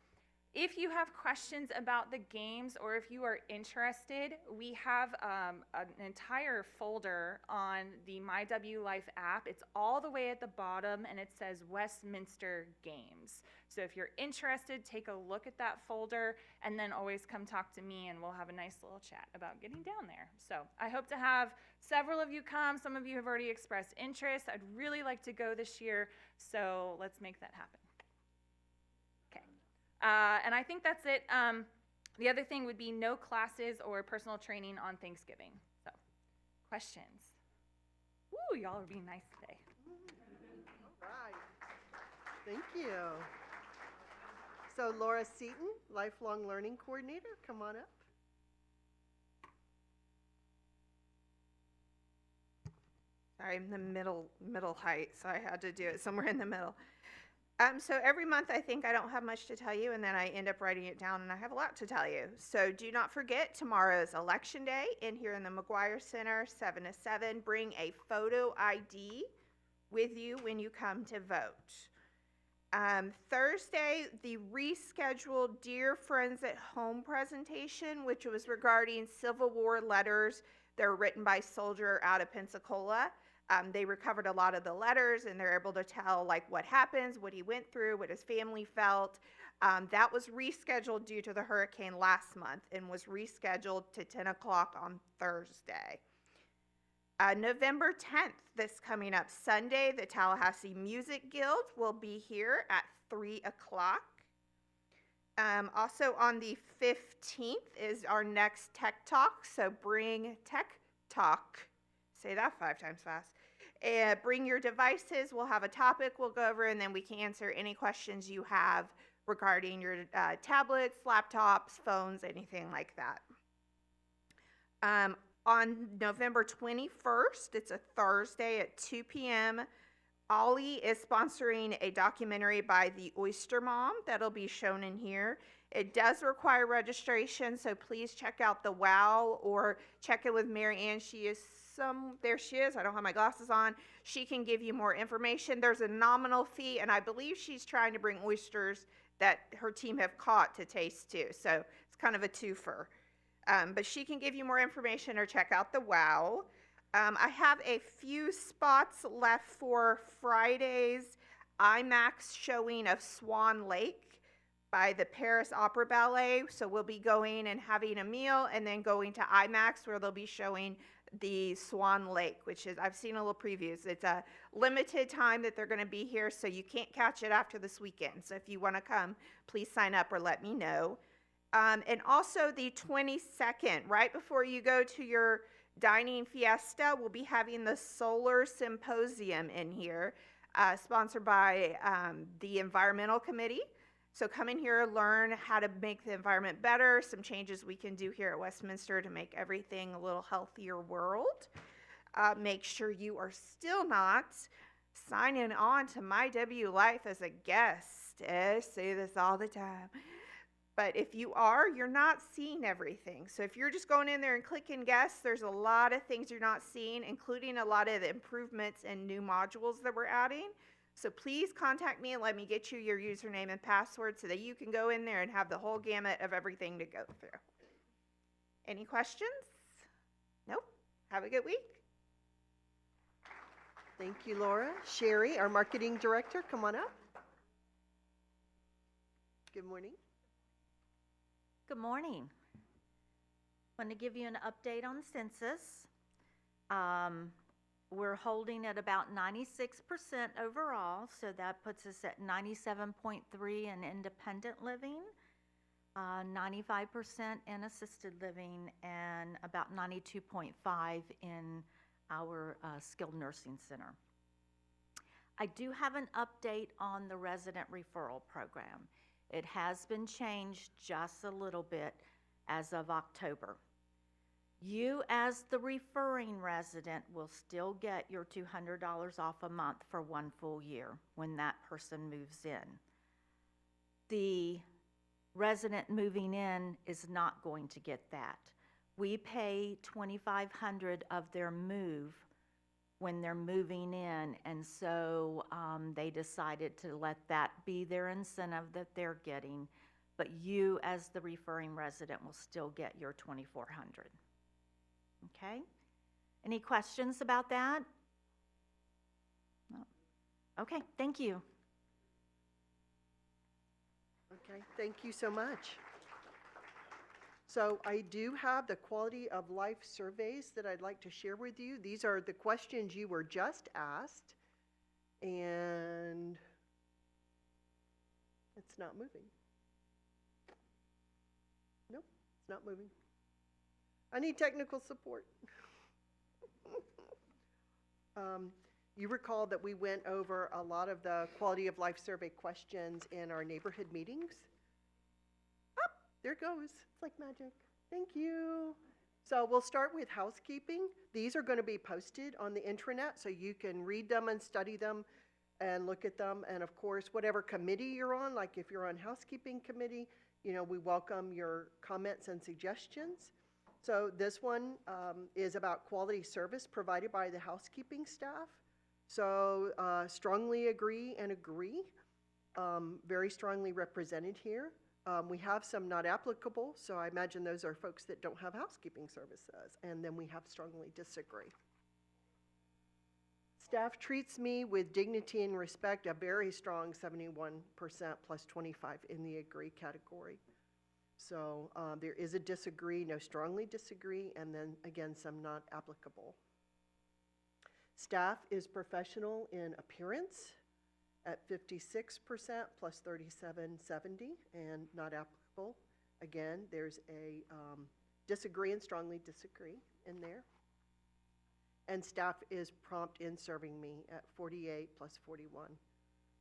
If you have questions about the games or if you are interested, we have an entire folder on the MyWLife app. It's all the way at the bottom and it says Westminster Games. So if you're interested, take a look at that folder and then always come talk to me and we'll have a nice little chat about getting down there. So I hope to have several of you come. Some of you have already expressed interest. I'd really like to go this year, so let's make that happen. And I think that's it. The other thing would be no classes or personal training on Thanksgiving. So, questions? Woo, y'all are being nice today. All right. Thank you. So Laura Seaton, Lifelong Learning Coordinator, come on up. Sorry, I'm the middle height, so I had to do it somewhere in the middle. So every month I think I don't have much to tell you, and then I end up writing it down, and I have a lot to tell you. So do not forget, tomorrow is Election Day in here in the McGuire Center, 7 to 7. Bring a photo ID with you when you come to vote. Thursday, the rescheduled Dear Friends at Home presentation, which was regarding Civil War letters that were written by a soldier out of Pensacola. They recovered a lot of the letters and they're able to tell like what happens, what he went through, what his family felt. That was rescheduled due to the hurricane last month and was rescheduled to 10 o'clock on Thursday. November 10th, this coming up Sunday, the Tallahassee Music Guild will be here at 3 o'clock. Also on the 15th is our next Tech Talk, so bring Tech Talk. Say that 5 times fast. Bring your devices. We'll have a topic we'll go over, and then we can answer any questions you have regarding your tablets, laptops, phones, anything like that. On November 21st, it's a Thursday at 2 p.m., Ollie is sponsoring a documentary by the Oyster Mom that'll be shown in here. It does require registration, so please check out the WOW or check in with Mary Ann. There she is. I don't have my glasses on. She can give you more information. There's a nominal fee, and I believe she's trying to bring oysters that her team have caught to taste too. So it's kind of a twofer. But she can give you more information or check out the WOW. I have a few spots left for Friday's IMAX showing of Swan Lake by the Paris Opera Ballet. So we'll be going and having a meal and then going to IMAX where they'll be showing the Swan Lake, which is, I've seen a little previews. It's a limited time that they're going to be here, so you can't catch it after this weekend. So if you want to come, please sign up or let me know. And also the 22nd, right before you go to your dining fiesta, we'll be having the Solar Symposium in here, sponsored by the Environmental Committee. So come in here, learn how to make the environment better, some changes we can do here at Westminster to make everything a little healthier world. Make sure you are still not signing on to My W Life as a guest. I say this all the time. But if you are, you're not seeing everything. So if you're just going in there and clicking guests, there's a lot of things you're not seeing, including a lot of the improvements and new modules that we're adding. So please contact me and let me get you your username and password so that you can go in there and have the whole gamut of everything to go through. Any questions? Nope. Have a good week. Thank you, Laura. Sherry, our marketing director, come on up. Good morning. Good morning. Want to give you an update on census. We're holding at about 96% overall, so that puts us at 97.3 in independent living, 95% in assisted living, and about 92.5 in our skilled nursing center. I do have an update on the resident referral program. It has been changed just a little bit as of October. You, as the referring resident, will still get your $200 off a month for 1 full year when that person moves in. The resident moving in is not going to get that. We pay $2,500 of their move when they're moving in, and so they decided to let that be their incentive that they're getting, but you as the referring resident will still get your $2,400. Okay? Any questions about that? No. Okay, thank you. Okay, thank you so much. So I do have the quality of life surveys that I'd like to share with you. These are the questions you were just asked, and it's not moving. Nope, it's not moving. I need technical support. You recall that we went over a lot of the quality of life survey questions in our neighborhood meetings. Oh, there it goes. It's like magic. Thank you. So we'll start with housekeeping. These are going to be posted on the intranet so you can read them and study them and look at them. And of course, whatever committee you're on, like if you're on housekeeping committee, you know, we welcome your comments and suggestions. So this one is about quality service provided by the housekeeping staff. So strongly agree and agree, very strongly represented here. We have some not applicable, so I imagine those are folks that don't have housekeeping services. And then we have strongly disagree. Staff treats me with dignity and respect, a very strong 71% plus 25 in the agree category. So there is a disagree, no strongly disagree, and then again, some not applicable. Staff is professional in appearance at 56% plus 3770 and not applicable. Again, there's a disagree and strongly disagree in there. And staff is prompt in serving me at 48 plus 41.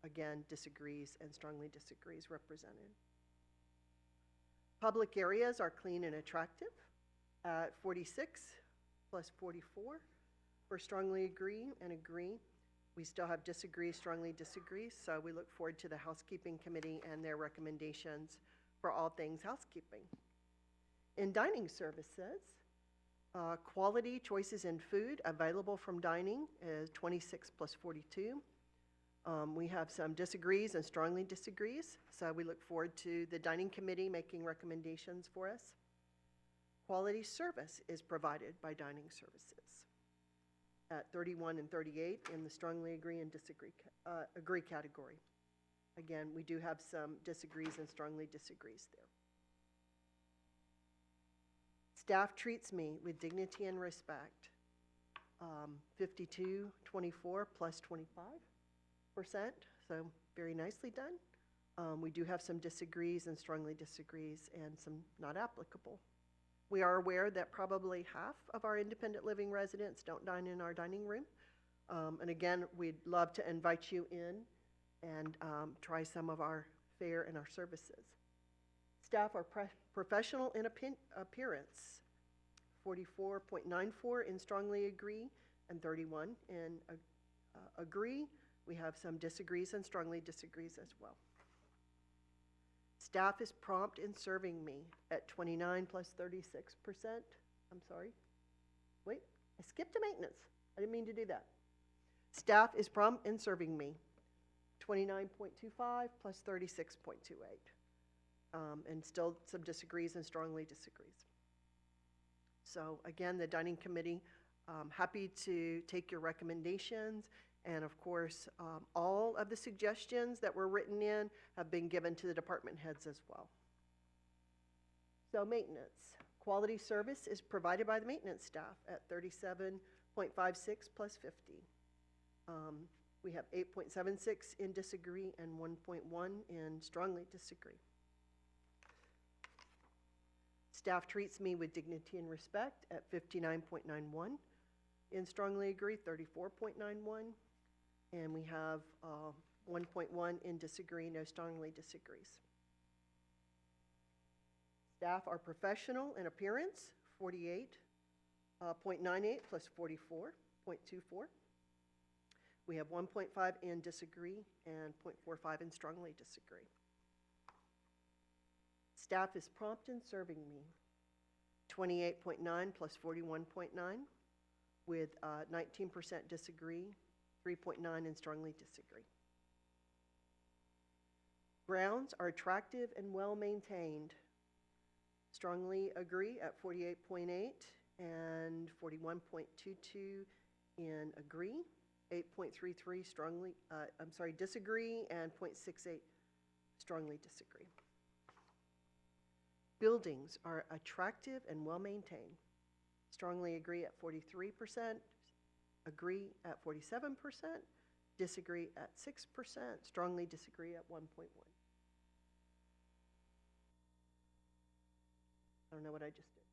Again, disagrees and strongly disagrees represented. Public areas are clean and attractive at 46 plus 44. For strongly agree and agree. We still have disagree, strongly disagree, so we look forward to the housekeeping committee and their recommendations for all things housekeeping. In dining services, quality choices in food available from dining is 26 plus 42. We have some disagrees and strongly disagrees, so we look forward to the dining committee making recommendations for us. Quality service is provided by dining services at 31 and 38 in the strongly agree and disagree agree category. Again, we do have some disagrees and strongly disagrees there. Staff treats me with dignity and respect. 52, 24 plus 25%, so very nicely done. We do have some disagrees and strongly disagrees and some not applicable. We are aware that probably half of our independent living residents don't dine in our dining room. And again, we'd love to invite you in and try some of our fare and our services. Staff are professional in appearance, 44.94 in strongly agree and 31 in agree. We have some disagrees and strongly disagrees as well. Staff is prompt in serving me at 29 plus 36%. I'm sorry. Wait, I skipped to maintenance. I didn't mean to do that. Staff is prompt in serving me, 29.25 plus 36.28. And still some disagrees and strongly disagrees. So again, the dining committee, happy to take your recommendations. And of course, all of the suggestions that were written in have been given to the department heads as well. So maintenance. Quality service is provided by the maintenance staff at 37.56 plus 50. We have 8.76 in disagree and 1.1 in strongly disagree. Staff treats me with dignity and respect at 59.91. In strongly agree, 34.91. And we have 1.1 in disagree, no strongly disagrees. Staff are professional in appearance, 48.98 plus 44.24. We have 1.5 in disagree and 0.45 in strongly disagree. Staff is prompt in serving me, 28.9 plus 41.9 with 19% disagree, 3.9 in strongly disagree. Grounds are attractive and well maintained. Strongly agree at 48.8 and 41.22 in agree, 8.33 strongly, disagree, and 0.68 strongly disagree. Buildings are attractive and well maintained. Strongly agree at 43%, agree at 47%, disagree at 6%, strongly disagree at 1.1. I don't know what I just did.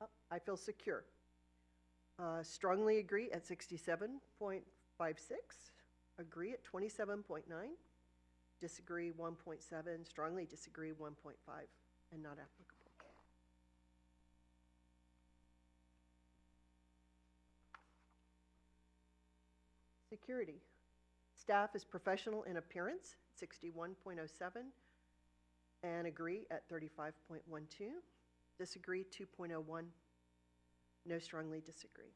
Oh, I feel secure. Strongly agree at 67.56, agree at 27.9, disagree 1.7, strongly disagree 1.5, and not applicable. Security. Staff is professional in appearance, 61.07, and agree at 35.12, disagree 2.01, no strongly disagree.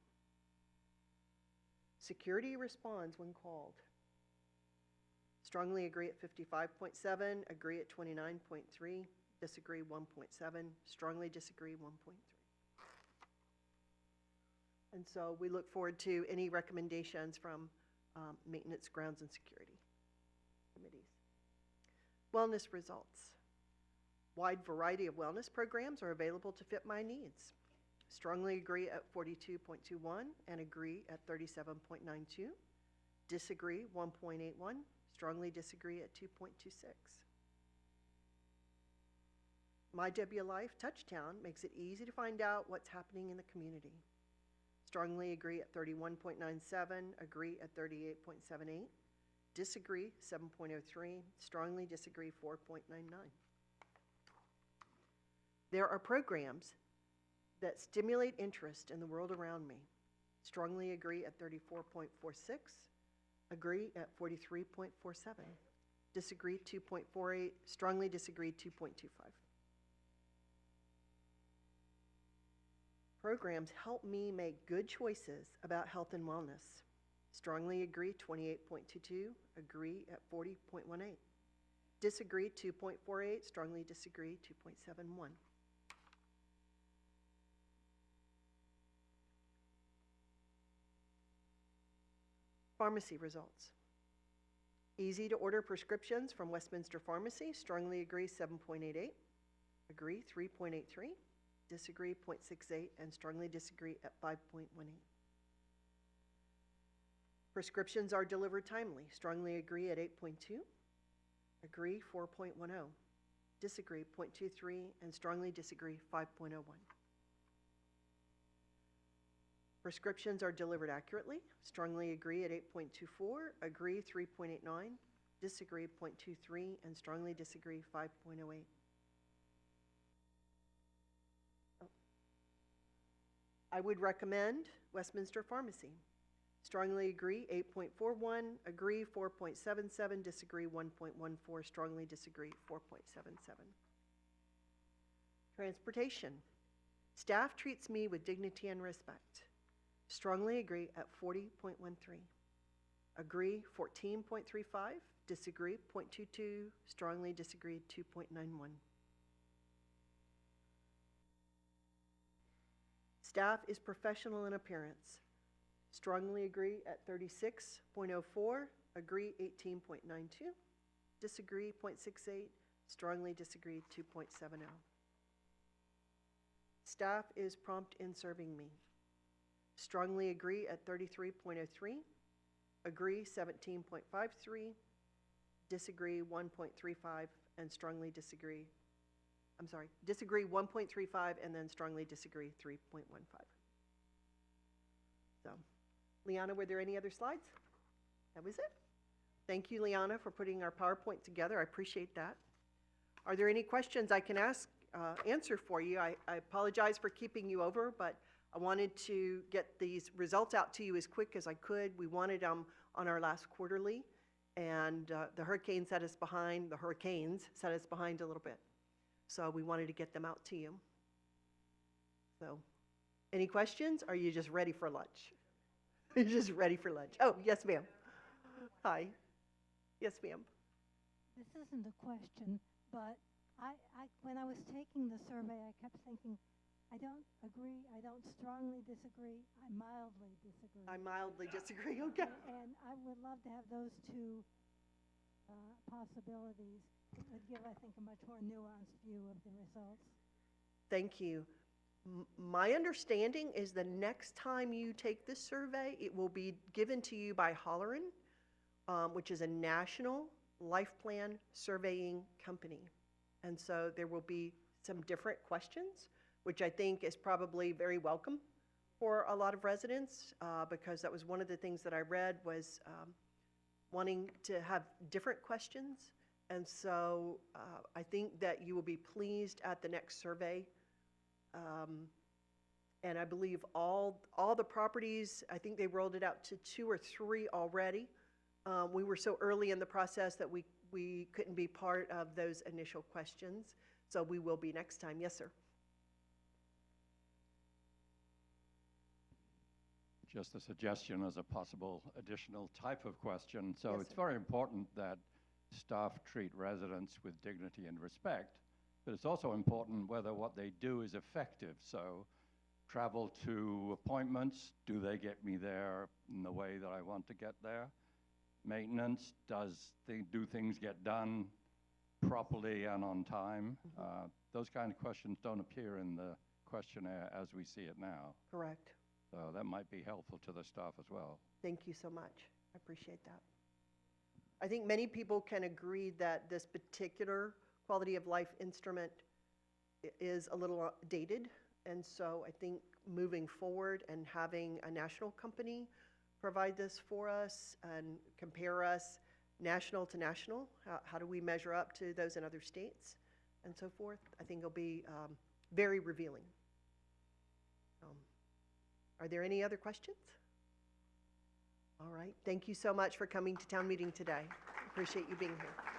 Security responds when called. Strongly agree at 55.7, agree at 29.3, disagree 1.7, strongly disagree 1.3. And so we look forward to any recommendations from maintenance, grounds, and security committees. Wellness results. Wide variety of wellness programs are available to fit my needs. Strongly agree at 42.21 and agree at 37.92. Disagree 1.81. Strongly disagree at 2.26. My W Life Touchdown makes it easy to find out what's happening in the community. strongly agree at 31.97, agree at 38.78, disagree 7.03, strongly disagree 4.99. There are programs that stimulate interest in the world around me. Strongly agree at 34.46, agree at 43.47, disagree 2.48, strongly disagree 2.25. Programs help me make good choices about health and wellness. Strongly agree 28.22, agree at 40.18, disagree 2.48, strongly disagree 2.71. Pharmacy results. Easy to order prescriptions from Westminster Pharmacy, strongly agree 7.88, agree 3.83, disagree 0.68, and strongly disagree at 5.18. Prescriptions are delivered timely, strongly agree at 8.2, agree 4.10, disagree 0.23, and strongly disagree 5.01. Prescriptions are delivered accurately, strongly agree at 8.24, agree 3.89, disagree 0.23, and strongly disagree 5.08. I would recommend Westminster Pharmacy. Strongly agree 8.41, agree 4.77, disagree 1.14, strongly disagree 4.77. Transportation. Staff treats me with dignity and respect. Strongly agree at 40.13, agree 14.35, disagree 0.22, strongly disagree 2.91. Staff is professional in appearance. Strongly agree at 36.04, agree 18.92, disagree 0.68, strongly disagree 2.70. Staff is prompt in serving me. Strongly agree at 33.03, agree 17.53, disagree 1.35, and strongly disagree, disagree 1.35 and then strongly disagree 3.15. So, Liana, were there any other slides? That was it. Thank you, Liana, for putting our PowerPoint together. I appreciate that. Are there any questions I can answer for you? I apologize for keeping you over, but I wanted to get these results out to you as quick as I could. We wanted them on our last quarterly, and the hurricanes set us behind a little bit. So we wanted to get them out to you. So, any questions? Or are you just ready for lunch? You're just ready for lunch. Oh, yes, ma'am. Hi. Yes, ma'am. This isn't a question, but when I was taking the survey, I kept thinking, I don't agree, I don't strongly disagree, I mildly disagree. I mildly disagree, okay. And I would love to have those two possibilities. It would give, I think, a much more nuanced view of the results. Thank you. My understanding is the next time you take this survey, it will be given to you by Holleran, which is a national life plan surveying company. And so there will be some different questions, which I think is probably very welcome for a lot of residents, because that was one of the things that I read was wanting to have different questions. And so I think that you will be pleased at the next survey. And I believe all the properties, I think they rolled it out to 2 or 3 already. We were so early in the process that we couldn't be part of those initial questions. So we will be next time. Yes, sir. Just a suggestion as a possible additional type of question. So Yes, it's sir. very important that staff treat residents with dignity and respect, but it's also important whether what they do is effective. So travel to appointments, do they get me there in the way that I want to get there? Maintenance, do things get done properly and on time? Those kind of questions don't appear in the questionnaire as we see it now. Correct. So that might be helpful to the staff as well. Thank you so much. I appreciate that. I think many people can agree that this particular quality of life instrument is a little dated. And so I think moving forward and having a national company provide this for us and compare us national to national, how do we measure up to those in other states and so forth, I think it'll be very revealing. Are there any other questions? All right, thank you so much for coming to town meeting today. Appreciate you being here.